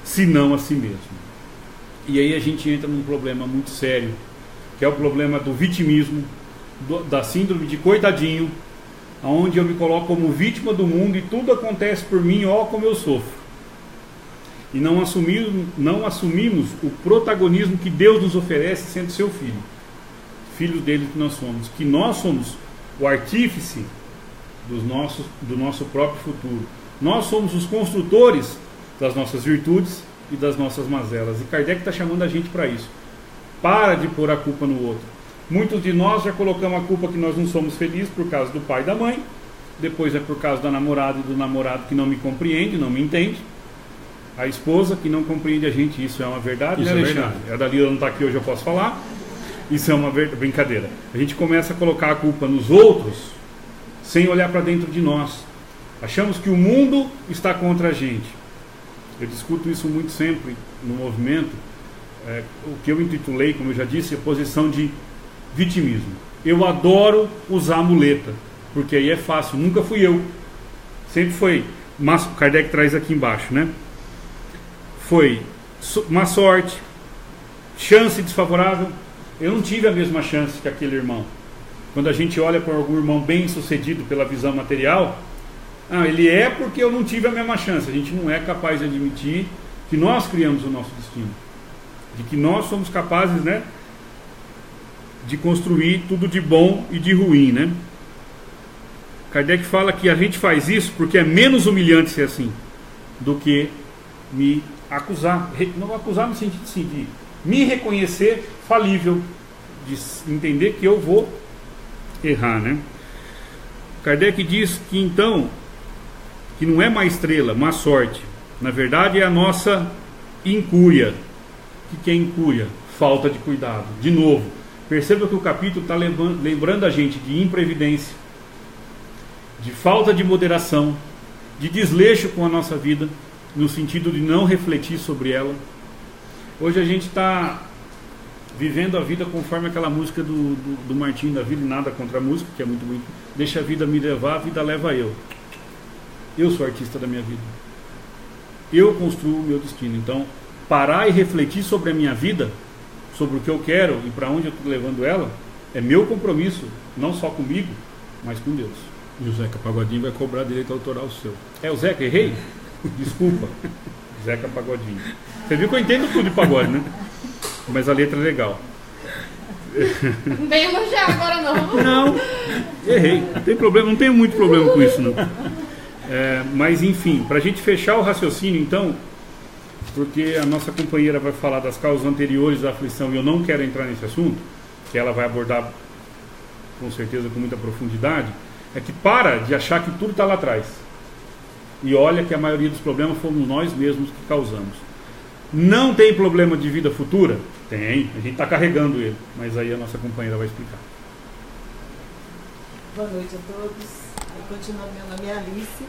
se não a si mesmo? E aí a gente entra num problema muito sério, que é o problema do vitimismo, da síndrome de coitadinho, onde eu me coloco como vítima do mundo e tudo acontece por mim, ó como eu sofro. E não assumimos o protagonismo que Deus nos oferece sendo seu filho. Filho dele que nós somos o artífice do nosso próprio futuro. Nós somos os construtores das nossas virtudes e das nossas mazelas. E Kardec está chamando a gente para isso. Para de pôr a culpa no outro. Muitos de nós já colocamos a culpa que nós não somos felizes por causa do pai e da mãe. Depois é por causa da namorada e do namorado que não me compreende, não me entende. A esposa que não compreende a gente. Isso é uma verdade, isso, né, Alexandre? A Dalila não está aqui hoje, eu posso falar. Isso é uma brincadeira. A gente começa a colocar a culpa nos outros sem olhar para dentro de nós. Achamos que o mundo está contra a gente. Eu discuto isso muito sempre no movimento. O que eu intitulei, como eu já disse, a posição de vitimismo. Eu adoro usar muleta, porque aí é fácil. Nunca fui eu. Sempre foi. Mas Kardec traz aqui embaixo, né? Foi má sorte, chance desfavorável. Eu não tive a mesma chance que aquele irmão. Quando a gente olha para algum irmão bem sucedido pela visão material, ele é porque eu não tive a mesma chance. A gente não é capaz de admitir que nós criamos o nosso destino. de que nós somos capazes, né, de construir tudo de bom e de ruim, né? Kardec fala que a gente faz isso porque é menos humilhante ser assim do que me acusar. Não acusar no sentido assim, de me reconhecer falível, de entender que eu vou errar, né? Kardec diz que então, que não é má estrela, má sorte. Na verdade é a nossa incúria. O que é incúria? Falta de cuidado. De novo, perceba que o capítulo está lembrando a gente de imprevidência, de falta de moderação, de desleixo com a nossa vida, no sentido de não refletir sobre ela. Hoje a gente está vivendo a vida conforme aquela música do Martinho da Vila, e nada contra a música, que é muito bonito. Deixa a vida me levar, a vida leva eu. Eu sou artista da minha vida. Eu construo o meu destino. Então, parar e refletir sobre a minha vida, sobre o que eu quero e para onde eu estou levando ela, é meu compromisso, não só comigo, mas com Deus. E o Zeca Pagodinho vai cobrar direito autoral seu. É o Zeca, errei? Desculpa. Zeca Pagodinho. Você viu que eu entendo tudo de pagode, né? Mas a letra é legal. Não vem elogiar agora não. Não, errei. Não tem problema, não tenho muito problema com isso, não. Mas enfim, para a gente fechar o raciocínio, então, porque a nossa companheira vai falar das causas anteriores da aflição e eu não quero entrar nesse assunto, que ela vai abordar com certeza com muita profundidade, é que para de achar que tudo está lá atrás. E olha que a maioria dos problemas fomos nós mesmos que causamos. Não tem problema de vida futura? Tem, a gente está carregando ele, mas aí a nossa companheira vai explicar. Boa noite a todos. Continuando, meu nome é Alice,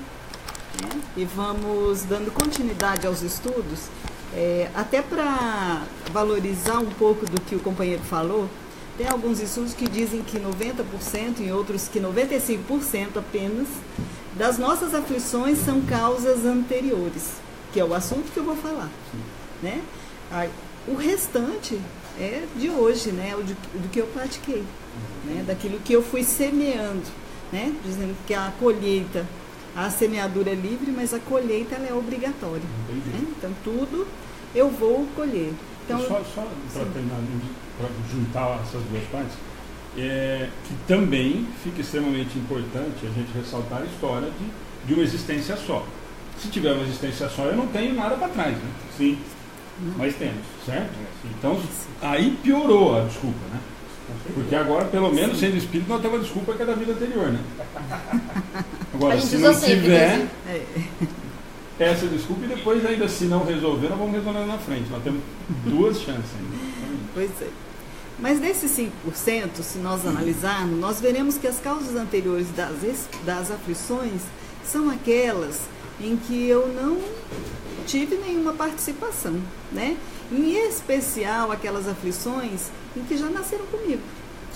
né? E vamos dando continuidade aos estudos, até para valorizar um pouco do que o companheiro falou. Tem alguns estudos que dizem que 90% e outros que 95% apenas das nossas aflições são causas anteriores, que é o assunto que eu vou falar, né? O restante é de hoje, né? Do que eu pratiquei, né? Daquilo que eu fui semeando, né? Dizendo que a colheita, a semeadura é livre, mas a colheita ela é obrigatória, né? Então tudo eu vou colher. Então, só para terminar, para juntar essas duas partes, que também fica extremamente importante a gente ressaltar a história de uma existência só. Se tiver uma existência só, eu não tenho nada para trás, né? Sim, mas temos, certo? Então, aí piorou a desculpa, né? Porque agora, pelo menos, sendo espírito, nós temos a desculpa que é da vida anterior, né? Agora, se não tiver essa desculpa, e depois ainda se não resolver, nós vamos resolver na frente. Nós temos duas chances ainda. Pois é. Mas desses 5%, se nós analisarmos, nós veremos que as causas anteriores das aflições são aquelas em que eu não tive nenhuma participação, né? Em especial aquelas aflições em que já nasceram comigo.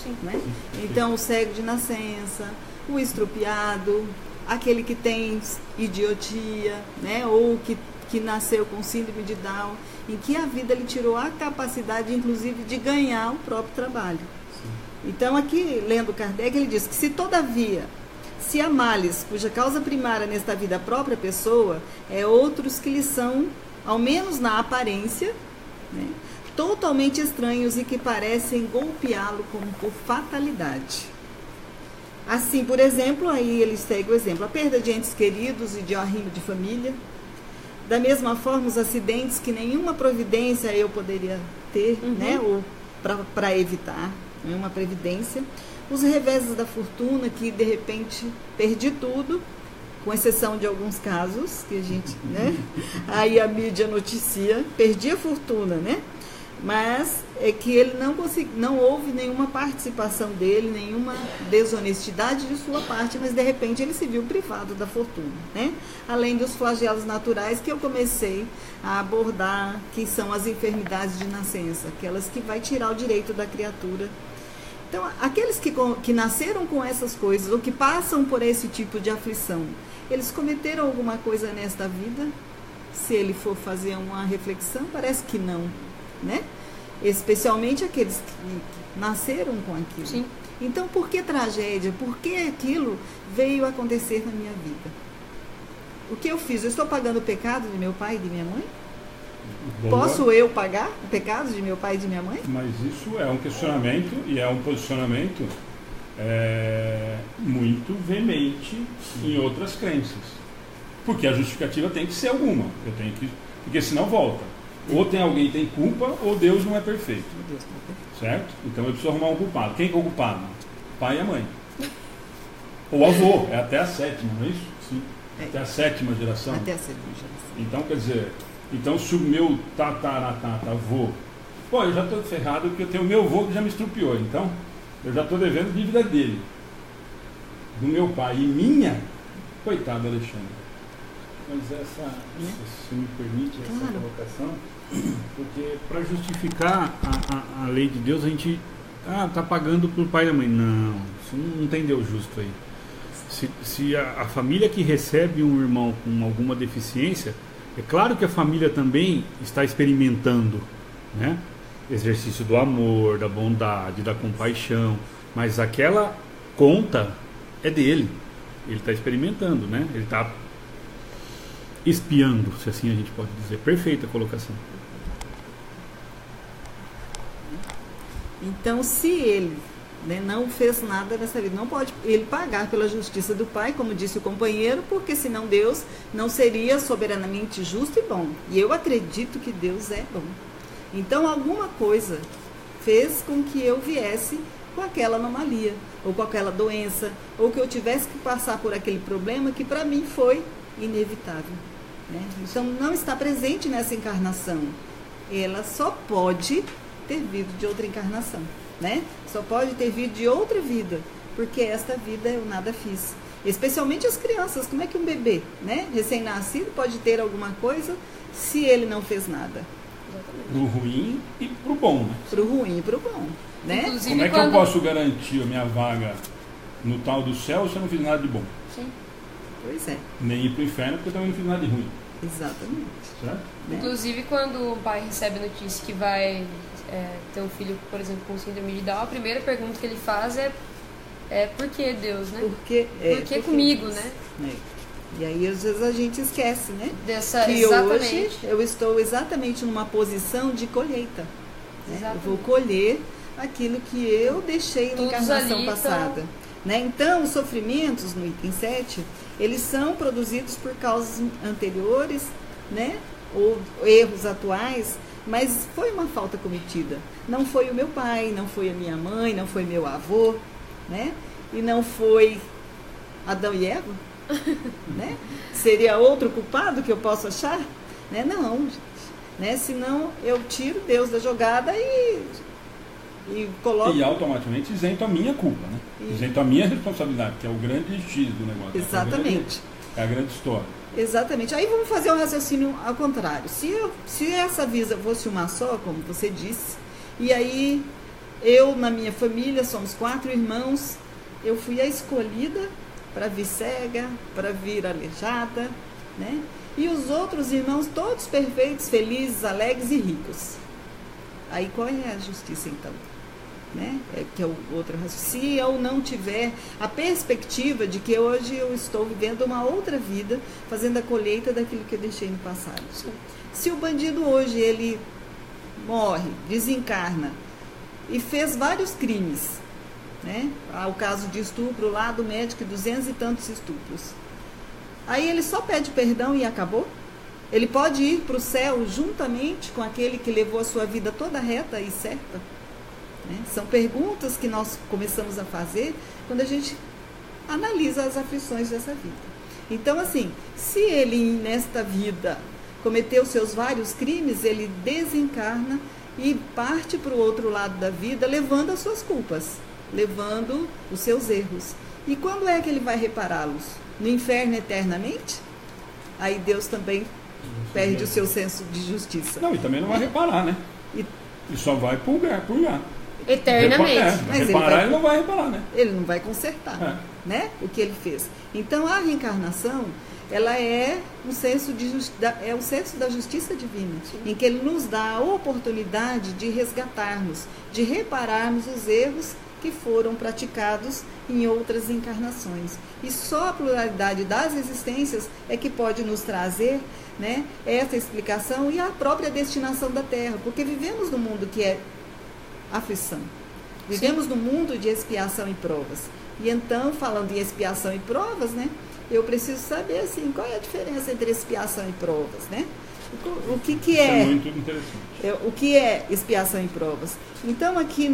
Sim, né? Então, o cego de nascença, o estrupiado, aquele que tem idiotia, né? Ou que nasceu com síndrome de Down, em que a vida lhe tirou a capacidade, inclusive, de ganhar o próprio trabalho. Sim. Então, aqui, lendo Kardec, ele diz que se todavia, se há males cuja causa primária nesta vida a própria pessoa, outros que lhe são, ao menos na aparência, né, totalmente estranhos e que parecem golpeá-lo como por fatalidade. Assim, por exemplo, aí ele segue o exemplo, a perda de entes queridos e de arrimo de família. Da mesma forma, os acidentes que nenhuma providência eu poderia ter, né, ou para evitar, nenhuma previdência. Os reveses da fortuna, que de repente perdi tudo, com exceção de alguns casos, que a gente, né, aí a mídia noticia, perdi a fortuna, né? Mas é que ele não houve nenhuma participação dele, nenhuma desonestidade de sua parte, mas de repente ele se viu privado da fortuna, né? Além dos flagelos naturais que eu comecei a abordar, que são as enfermidades de nascença, aquelas que vai tirar o direito da criatura. Então, aqueles que nasceram com essas coisas, ou que passam por esse tipo de aflição, eles cometeram alguma coisa nesta vida? Se ele for fazer uma reflexão, parece que não, né? Especialmente aqueles que nasceram com aquilo. Sim. Então, por que tragédia? Por que aquilo veio acontecer na minha vida? O que eu fiz? Eu estou pagando o pecado de meu pai e de minha mãe? Posso eu pagar o pecado de meu pai e de minha mãe? Mas isso é um questionamento e é um posicionamento muito veemente em outras crenças. Porque a justificativa tem que ser alguma. Porque senão volta. Ou tem alguém que tem culpa, ou Deus não é perfeito. Certo? Então eu preciso arrumar um culpado. Quem que é o culpado? Pai e a mãe. Ou avô, é até a 7ª, não é isso? Sim. Até a 7ª geração. Até a 7ª geração. Então, quer dizer, se o meu tataravô, eu já estou ferrado porque eu tenho o meu avô que já me estrupiou, então eu já estou devendo dívida dele. Do meu pai e minha, coitado Alexandre. Mas se me permite essa colocação, porque para justificar a lei de Deus, a gente está pagando para o pai e a mãe. Não, isso não tem Deus justo aí. Se a família que recebe um irmão com alguma deficiência, é claro que a família também está experimentando, né? Exercício do amor, da bondade, da compaixão, mas aquela conta é dele. Ele está experimentando, né? Ele está espiando, se assim a gente pode dizer. Perfeita a colocação. Então, se ele não fez nada nessa vida, não pode ele pagar pela justiça do pai, como disse o companheiro, porque senão Deus não seria soberanamente justo e bom. E eu acredito que Deus é bom. Então, alguma coisa fez com que eu viesse com aquela anomalia, ou com aquela doença, ou que eu tivesse que passar por aquele problema que para mim foi inevitável. Então, não está presente nessa encarnação. Ela só pode ter vindo de outra encarnação, Só pode ter vindo de outra vida, porque esta vida eu nada fiz. Especialmente as crianças, como é que um bebê, recém-nascido pode ter alguma coisa se ele não fez nada? Pro ruim e pro bom, Pro ruim e pro bom, Inclusive, como é que eu posso garantir a minha vaga no tal do céu se eu não fiz nada de bom? Sim. Pois é. Nem ir pro inferno porque eu também não fiz nada de ruim. Exatamente. Certo? Inclusive, quando o pai recebe a notícia que vai ter um filho, por exemplo, com síndrome de Down, a primeira pergunta que ele faz é por que Deus, Por que comigo, Deus? E aí, às vezes, a gente esquece, que exatamente. hoje eu estou exatamente numa posição de colheita. Eu vou colher aquilo que eu deixei na encarnação passada. Então, os sofrimentos, no item 7, eles são produzidos por causas anteriores, ou erros atuais, mas foi uma falta cometida. Não foi o meu pai, não foi a minha mãe, não foi meu avô, e não foi Adão e Eva. Seria outro culpado que eu posso achar? Não, gente. Senão eu tiro Deus da jogada e coloco... E automaticamente isento a minha culpa, isento a minha responsabilidade, que é o grande X do negócio. Exatamente. É a grande história. Exatamente. Aí vamos fazer um raciocínio ao contrário. Se essa vida fosse uma só, como você disse, e aí eu, na minha família, somos 4 irmãos, eu fui a escolhida para vir cega, para vir aleijada, e os outros irmãos todos perfeitos, felizes, alegres e ricos. Aí qual é a justiça então? Que é o outro raciocínio. Se eu não tiver a perspectiva de que hoje eu estou vivendo uma outra vida, fazendo a colheita daquilo que eu deixei no passado. Sim. Se o bandido hoje ele morre, desencarna e fez vários crimes, há o caso de estupro lá do médico, 200 e tantos estupros, aí ele só pede perdão e acabou? Ele pode ir para o céu juntamente com aquele que levou a sua vida toda reta e certa? São perguntas que nós começamos a fazer quando a gente analisa as aflições dessa vida. Então, assim, se ele nesta vida cometeu seus vários crimes, ele desencarna e parte para o outro lado da vida levando as suas culpas, levando os seus erros. E quando é que ele vai repará-los? No inferno eternamente? Aí Deus também perde o seu senso de justiça. Não, e também não vai reparar, E só vai purgar. Eternamente. Mas ele não vai reparar, Ele não vai consertar, o que ele fez. Então, a reencarnação, ela é o senso da justiça divina, em que ele nos dá a oportunidade de resgatarmos, de repararmos os erros que foram praticados em outras encarnações. E só a pluralidade das existências é que pode nos trazer né, essa explicação e a própria destinação da Terra, porque vivemos num mundo que é aflição. Vivemos num mundo de expiação e provas. E então, falando em expiação e provas, né, eu preciso saber assim, qual é a diferença entre expiação e provas, né? O que é, isso é muito interessante. O que é expiação e provas? Então, aqui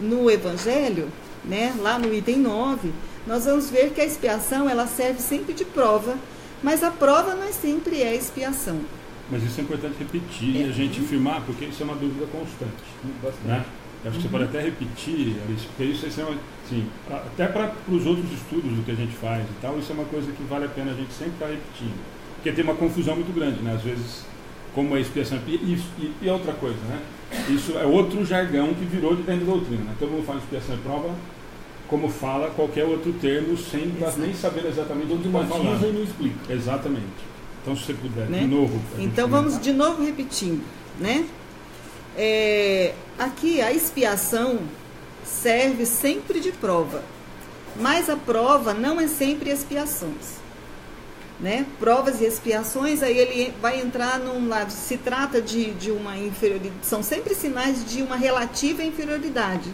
no Evangelho, né, lá no item 9, nós vamos ver que a expiação ela serve sempre de prova, mas a prova não é sempre é expiação. Mas isso é importante repetir e a gente firmar, porque isso é uma dúvida constante. Né? Eu acho que você pode até repetir, porque isso é assim, até para os outros estudos do que a gente faz e tal, isso é uma coisa que vale a pena a gente sempre estar repetindo. Porque tem uma confusão muito grande, né? Às vezes, como é expiação e outra coisa, né? Isso é outro jargão que virou de dentro da doutrina. Né? Todo mundo fala expiação e prova, como fala qualquer outro termo, sem nem saber exatamente o que vai falar. E não explica. Exatamente. Então, se você puder, né? de novo. Então, vamos de novo repetindo, né? Aqui, a expiação serve sempre de prova, mas a prova não é sempre expiações. Né? Provas e expiações, aí ele vai entrar num lado, se trata de uma inferioridade, são sempre sinais de uma relativa inferioridade,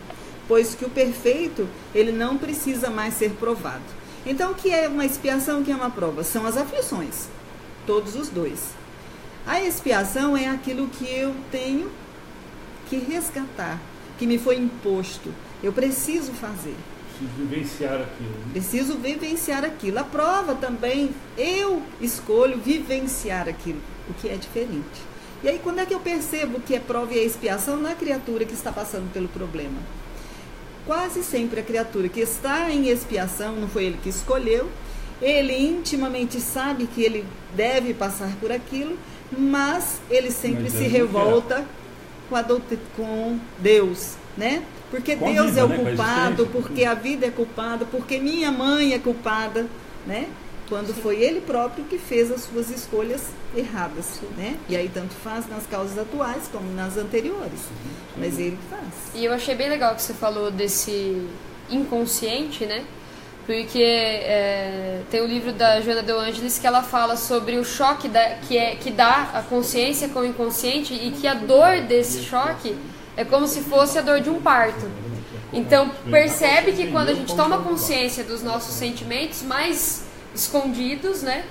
pois que o perfeito, ele não precisa mais ser provado. Então, o que é uma expiação, o que é uma prova? São as aflições, todos os dois. A expiação é aquilo que eu tenho que resgatar, que me foi imposto, eu preciso fazer. Preciso vivenciar aquilo. Preciso vivenciar aquilo. A prova também, eu escolho vivenciar aquilo, o que é diferente. E aí, quando é que eu percebo que é prova e é expiação? Na criatura que está passando pelo problema. Quase sempre a criatura que está em expiação, não foi ele que escolheu, ele intimamente sabe que ele deve passar por aquilo, mas ele sempre se revolta com Deus, né? Porque com Deus vida, é o né? culpado, porque a vida é culpada, porque minha mãe é culpada, né? Quando foi ele próprio que fez as suas escolhas erradas, né? E aí tanto faz nas causas atuais como nas anteriores, mas ele faz. E eu achei bem legal que você falou desse inconsciente, né? Porque tem o livro da Joana de Angelis que ela fala sobre o choque que dá a consciência com o inconsciente e que a dor desse choque é como se fosse a dor de um parto. Então, percebe que quando a gente toma consciência dos nossos sentimentos mais escondidos, né?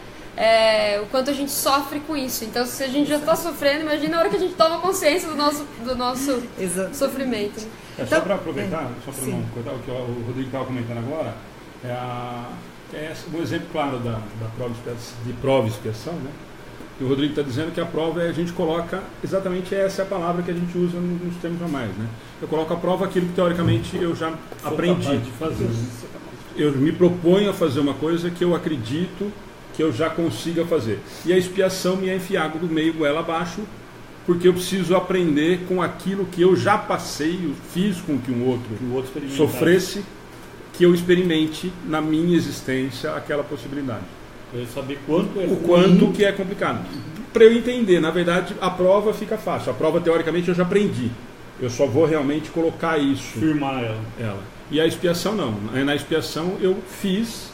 O quanto a gente sofre com isso. Então, se a gente já está sofrendo, imagina a hora que a gente toma consciência do nosso sofrimento. Só para aproveitar, só para não cortar o que o Rodrigo estava comentando agora, um exemplo claro da prova e expiação, né? E o Rodrigo está dizendo que a prova a gente coloca, exatamente essa é a palavra que a gente usa nos termos normais, né? Eu coloco a prova aquilo que teoricamente eu já aprendi. De fazer. Eu me proponho a fazer uma coisa que eu acredito que eu já consiga fazer. E a expiação me é enfiado do meio, goela abaixo, porque eu preciso aprender com aquilo que eu já passei, eu fiz com que um outro sofresse, que eu experimente na minha existência aquela possibilidade. Eu saber quanto que é complicado. Para eu entender, na verdade, a prova fica fácil. A prova, teoricamente, eu já aprendi. Eu só vou realmente colocar isso. Firmar ela. E a expiação, não. Na expiação, eu fiz.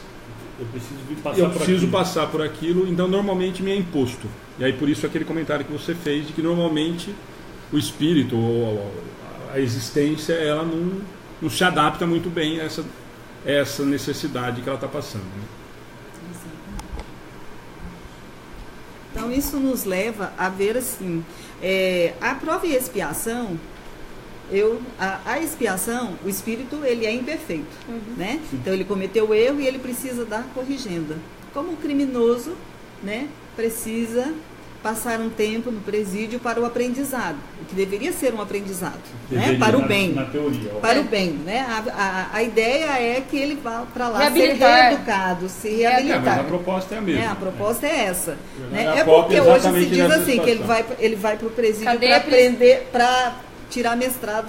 Eu preciso passar por aquilo, então normalmente me é imposto. E aí, por isso, aquele comentário que você fez, de que normalmente o espírito, ou a existência, ela não se adapta muito bem a essa necessidade que ela está passando. Né? Então, isso nos leva a ver assim, a prova e a expiação, a expiação, o espírito, ele é imperfeito, né? Então, ele cometeu o erro e ele precisa dar corrigenda. Como o criminoso, né, precisa passar um tempo no presídio para o aprendizado, o que deveria ser um aprendizado, né? Para o bem. Na teoria. Para o bem, né? A ideia é que ele vá para lá ser reeducado, se reabilitar. Mas a proposta é a mesma. A proposta é essa. Né? É porque hoje se diz assim, que ele vai para o presídio para aprender, para tirar mestrado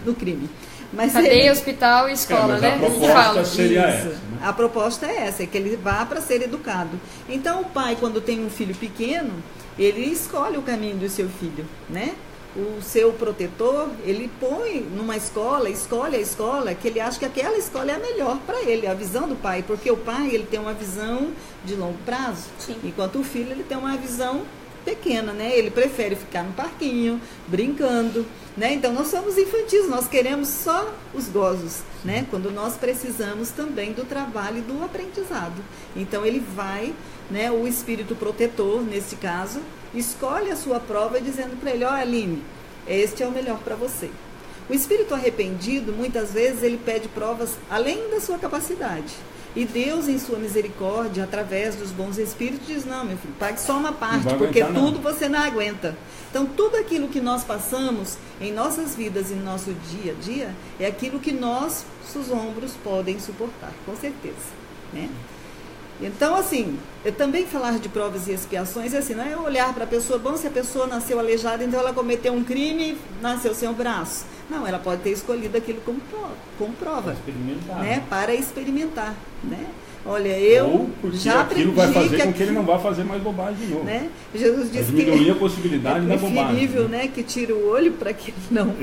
no crime. Mas cadeia, hospital e escola, né? A proposta seria essa. Né? A proposta é essa, é que ele vá para ser educado. Então, o pai, quando tem um filho pequeno, ele escolhe o caminho do seu filho, né? o seu protetor, ele põe numa escola, escolhe a escola que ele acha que aquela escola é a melhor para ele, a visão do pai, porque o pai ele tem uma visão de longo prazo, Sim. enquanto o filho ele tem uma visão pequena, né? Ele prefere ficar no parquinho, brincando, né? Então nós somos infantis, nós queremos só os gozos, né? Quando nós precisamos também do trabalho e do aprendizado. Então ele vai, né? O espírito protetor, nesse caso, escolhe a sua prova dizendo para ele: ó, Aline, este é o melhor para você. O espírito arrependido, muitas vezes, ele pede provas além da sua capacidade. E Deus, em sua misericórdia, através dos bons espíritos, diz: não, meu filho, pague só uma parte, porque tudo você não aguenta. Então, tudo aquilo que nós passamos em nossas vidas e no nosso dia a dia, é aquilo que nossos ombros podem suportar, com certeza, né? Então, assim, eu também falar de provas e expiações é assim, não é eu olhar para a pessoa, bom, se a pessoa nasceu aleijada, então ela cometeu um crime e nasceu sem o braço. Não, ela pode ter escolhido aquilo como prova, para experimentar, né? Para experimentar, né? Olha, eu já aprendi aquilo vai fazer com que ele não vá fazer mais bobagem de novo. Né? Jesus disse que diminuir a possibilidade da bobagem. É preferível, né, que tire o olho para que ele não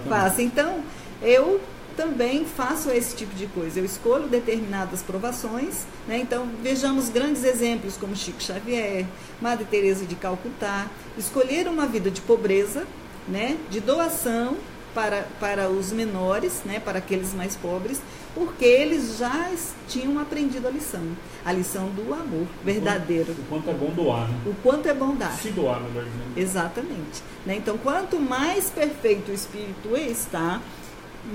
faça. Então, eu também faço esse tipo de coisa. Eu escolho determinadas provações, né? Então, vejamos grandes exemplos como Chico Xavier, Madre Teresa de Calcutá, escolheram uma vida de pobreza, né, de doação para os menores, né, para aqueles mais pobres, porque eles já tinham aprendido a lição do amor verdadeiro. O quanto é bom doar, né? O quanto é bom dar. Se doar, na verdade. Exatamente. Né? Então, quanto mais perfeito o espírito está,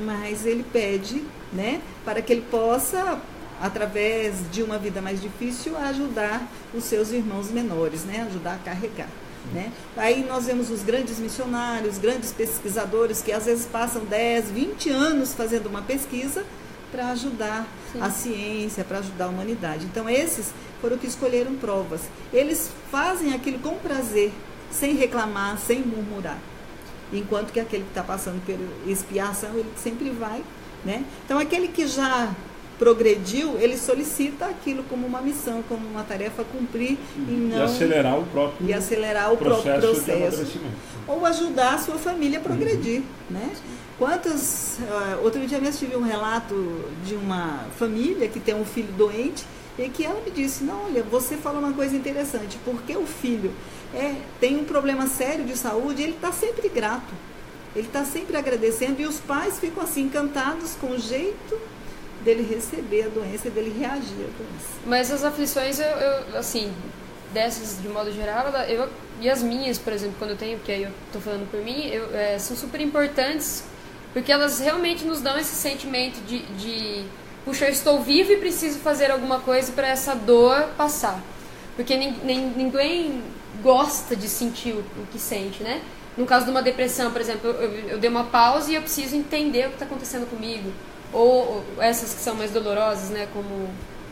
mais ele pede, né, para que ele possa, através de uma vida mais difícil, ajudar os seus irmãos menores, né, ajudar a carregar. Né? Aí nós vemos os grandes missionários, grandes pesquisadores que às vezes passam 10, 20 anos fazendo uma pesquisa para ajudar a ciência, para ajudar a humanidade. Então esses foram que escolheram provas. Eles fazem aquilo com prazer, sem reclamar, sem murmurar. Enquanto que aquele que está passando por expiação, ele sempre vai, né? Então aquele que já progrediu, ele solicita aquilo como uma missão, como uma tarefa a cumprir e acelerar o próprio processo. Ou ajudar a sua família a progredir, né? Outro dia mesmo tive um relato de uma família que tem um filho doente e que ela me disse: não, olha, você falou uma coisa interessante, porque o filho tem um problema sério de saúde, ele está sempre grato, ele está sempre agradecendo, e os pais ficam assim encantados com o jeito dele receber a doença, dele reagir à doença. Mas as aflições, eu assim, dessas de modo geral, e as minhas, por exemplo, quando eu tenho, porque aí eu tô falando por mim, são super importantes, porque elas realmente nos dão esse sentimento de puxa, eu estou vivo e preciso fazer alguma coisa para essa dor passar. Porque ninguém gosta de sentir o que sente, né? No caso de uma depressão, por exemplo, eu dei uma pausa e eu preciso entender o que está acontecendo comigo. Ou essas que são mais dolorosas, né? Como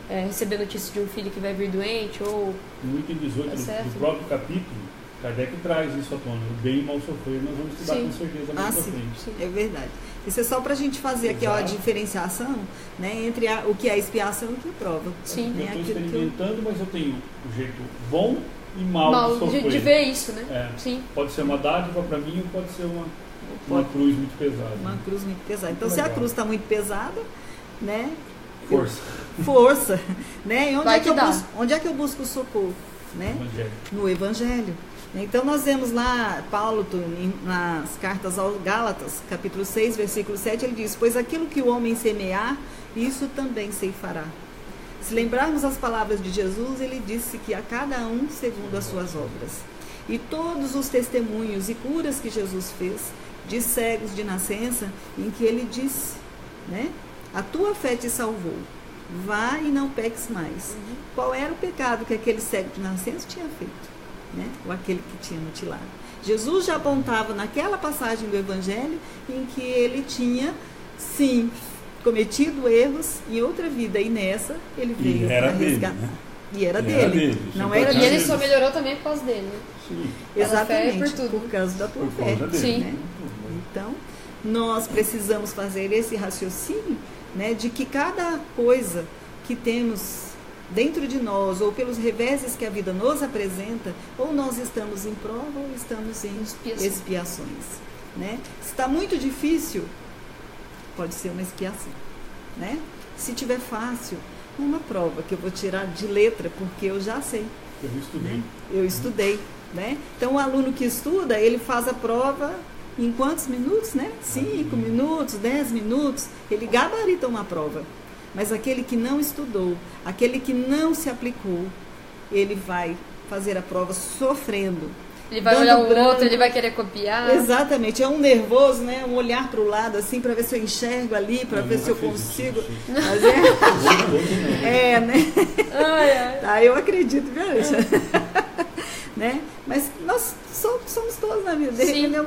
receber notícia de um filho que vai vir doente, ou... No item 18 do próprio capítulo, Kardec traz isso à tona. O bem e o mal sofrer, nós vamos estudar com certeza mais pra frente. Sim, é verdade. Isso é só para a gente fazer aqui a diferenciação, né, entre o que é expiação e o que é prova. Sim. Né? Eu estou experimentando, mas eu tenho um jeito bom e mal de sofrer. De ver isso, né? Sim. Pode ser uma dádiva para mim ou pode ser uma cruz muito pesada. Uma cruz muito pesada. Então, se a cruz está muito pesada, né? Força. Né? E onde é que eu busco o socorro? Né? No Evangelho. Então nós vemos lá Paulo nas cartas aos Gálatas, capítulo 6, versículo 7, ele diz: pois aquilo que o homem semear, isso também ceifará. Se lembrarmos as palavras de Jesus, ele disse que a cada um segundo as suas obras. E todos os testemunhos e curas que Jesus fez de cegos de nascença, em que ele disse, né? A tua fé te salvou, vá e não peques mais. Qual era o pecado que aquele cego de nascença tinha feito? Né? Ou aquele que tinha mutilado. Jesus já apontava naquela passagem do Evangelho em que ele tinha, sim, cometido erros em outra vida, e nessa ele veio para resgatar. Né? E era dele. Não era dele. E ele só melhorou também por causa dele, né? Sim. Exatamente, por causa da tua fé. Sim. Né? Então, nós precisamos fazer esse raciocínio, né, de que cada coisa que temos dentro de nós, ou pelos reveses que a vida nos apresenta, ou nós estamos em prova ou estamos em expiações. Né? Se está muito difícil, pode ser uma expiação. Né? Se tiver fácil, uma prova que eu vou tirar de letra, porque eu já sei. Eu estudei. Né? Eu estudei. Né? Então, o aluno que estuda, ele faz a prova em quantos minutos? Né? 5 minutos, 10 minutos, ele gabarita uma prova. Mas aquele que não estudou, aquele que não se aplicou, ele vai fazer a prova sofrendo. Ele vai olhar o outro, ele vai querer copiar. Exatamente, é um nervoso, né? Um olhar para o lado, assim, para ver se eu enxergo ali, para ver se eu consigo. Mas né? Tá, eu acredito, viu, Alexandre? Né? Mas nós somos todos na vida dele, né?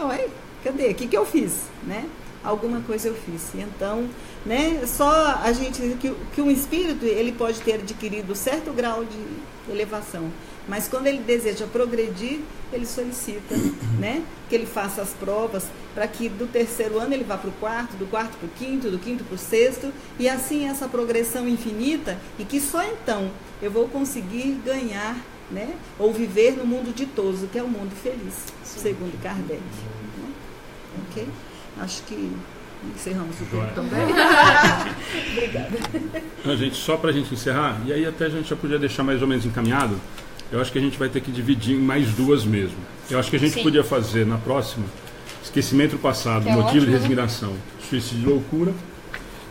Ué, cadê? O que eu fiz? Né? Alguma coisa eu fiz. Então, né? Só a gente que um espírito ele pode ter adquirido certo grau de elevação, mas quando ele deseja progredir, ele solicita, né? Que ele faça as provas para que do terceiro ano ele vá para o quarto, do quarto para o quinto, do quinto para o sexto, e assim essa progressão infinita, e que só então eu vou conseguir ganhar, né? Ou viver no mundo ditoso, que é o mundo feliz, segundo Kardec. Né? Ok? Acho que encerramos o tempo também. Obrigada. Então, gente, só para a gente encerrar, e aí até a gente já podia deixar mais ou menos encaminhado, eu acho que a gente vai ter que dividir em mais duas mesmo. Eu acho que a gente podia fazer na próxima, esquecimento do passado, motivo de resignação, suicídio de loucura.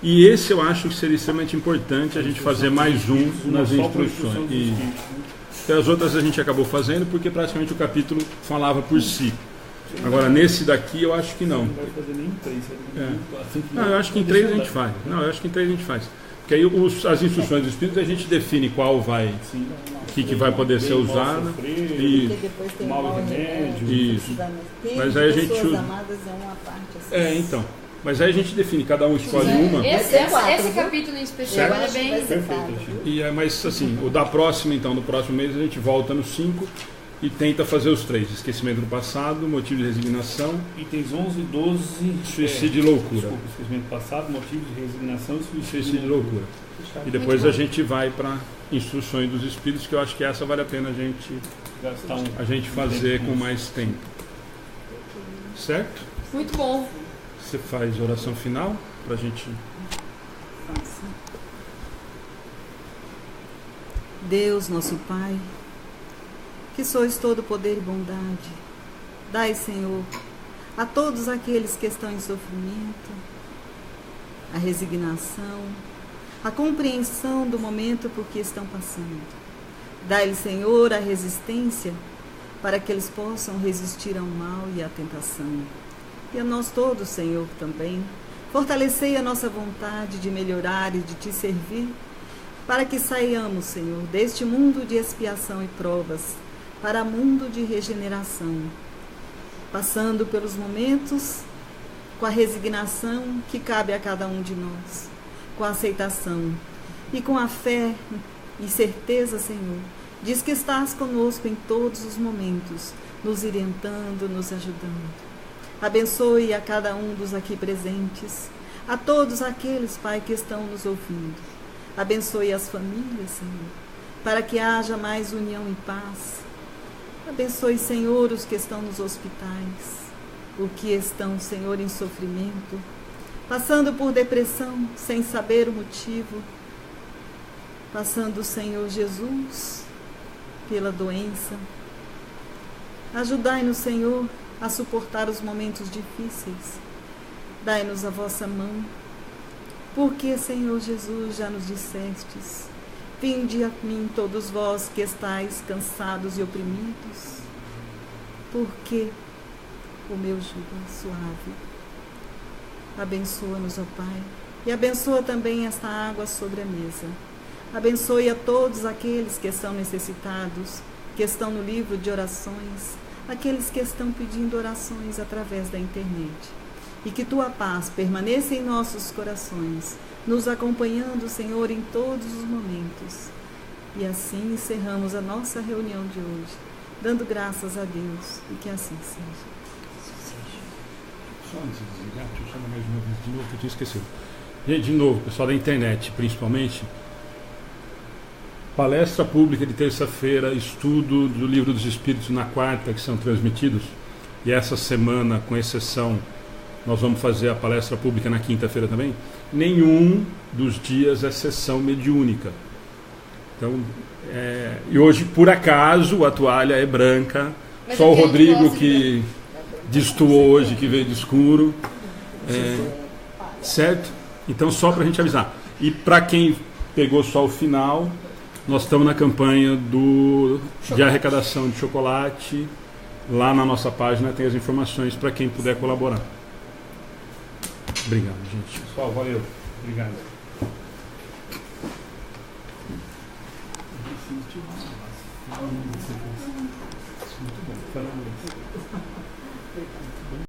E esse eu acho que seria extremamente importante a gente fazer mais um nas instruções. E as outras a gente acabou fazendo porque praticamente o capítulo falava por si. Agora, nesse daqui, eu acho que não. Não vai fazer nem em 3. Não, eu acho que em 3 a gente faz. Não, eu acho que em 3 a gente faz. Porque aí as instruções do Espírito a gente define qual vai, o que vai poder ser usado. E depois tem mal remédio. Isso. Mas aí a gente usa. Amadas é uma parte assim. Então. Mas aí a gente define, cada um escolhe uma. Esse capítulo em especial é bem. E mas assim, o da próxima, então, no próximo mês a gente volta no 5. E tenta fazer os 3, esquecimento do passado, motivo de resignação. Itens 11 e 12. Suicídio e loucura. Desculpa, esquecimento do passado, motivo de resignação e suicídio e loucura. E depois a gente vai para instruções dos espíritos, que eu acho que essa vale a pena a gente fazer com mais tempo. Certo? Muito bom. Você faz oração final para a gente. Deus, nosso Pai, que sois todo poder e bondade, dai, Senhor, a todos aqueles que estão em sofrimento, a resignação, a compreensão do momento por que estão passando. Dai-lhe, Senhor, a resistência para que eles possam resistir ao mal e à tentação. E a nós todos, Senhor, também, fortalecei a nossa vontade de melhorar e de te servir, para que saiamos, Senhor, deste mundo de expiação e provas, para mundo de regeneração, passando pelos momentos com a resignação que cabe a cada um de nós, com a aceitação e com a fé e certeza, Senhor, diz que estás conosco em todos os momentos, nos orientando, nos ajudando. Abençoe a cada um dos aqui presentes, a todos aqueles, Pai, que estão nos ouvindo. Abençoe as famílias, Senhor, para que haja mais união e paz. Abençoe, Senhor, os que estão nos hospitais, os que estão, Senhor, em sofrimento, passando por depressão, sem saber o motivo, passando, Senhor Jesus, pela doença. Ajudai-nos, Senhor, a suportar os momentos difíceis. Dai-nos a vossa mão, porque, Senhor Jesus, já nos dissestes: vinde a mim todos vós que estáis cansados e oprimidos, porque o meu jugo é suave. Abençoa-nos, ó Pai, e abençoa também esta água sobre a mesa. Abençoe a todos aqueles que estão necessitados, que estão no livro de orações, aqueles que estão pedindo orações através da internet. E que tua paz permaneça em nossos corações, nos acompanhando, Senhor, em todos os momentos. E assim encerramos a nossa reunião de hoje, dando graças a Deus, e que assim seja. Só antes de desligar, deixa eu chamar mais uma vez de novo, que eu tinha esquecido. Gente, de novo, pessoal da internet, principalmente, palestra pública de terça-feira, estudo do Livro dos Espíritos na quarta, que são transmitidos, e essa semana, com exceção, nós vamos fazer a palestra pública na quinta-feira também, nenhum dos dias é sessão mediúnica. Então, e hoje, por acaso, a toalha é branca, mas só o Rodrigo que destoou hoje, que veio de escuro. Certo? Então, só para a gente avisar. E para quem pegou só o final, nós estamos na campanha de arrecadação de chocolate. Lá na nossa página tem as informações para quem puder colaborar. Obrigado, gente. Pessoal, valeu. Obrigado. Muito bom.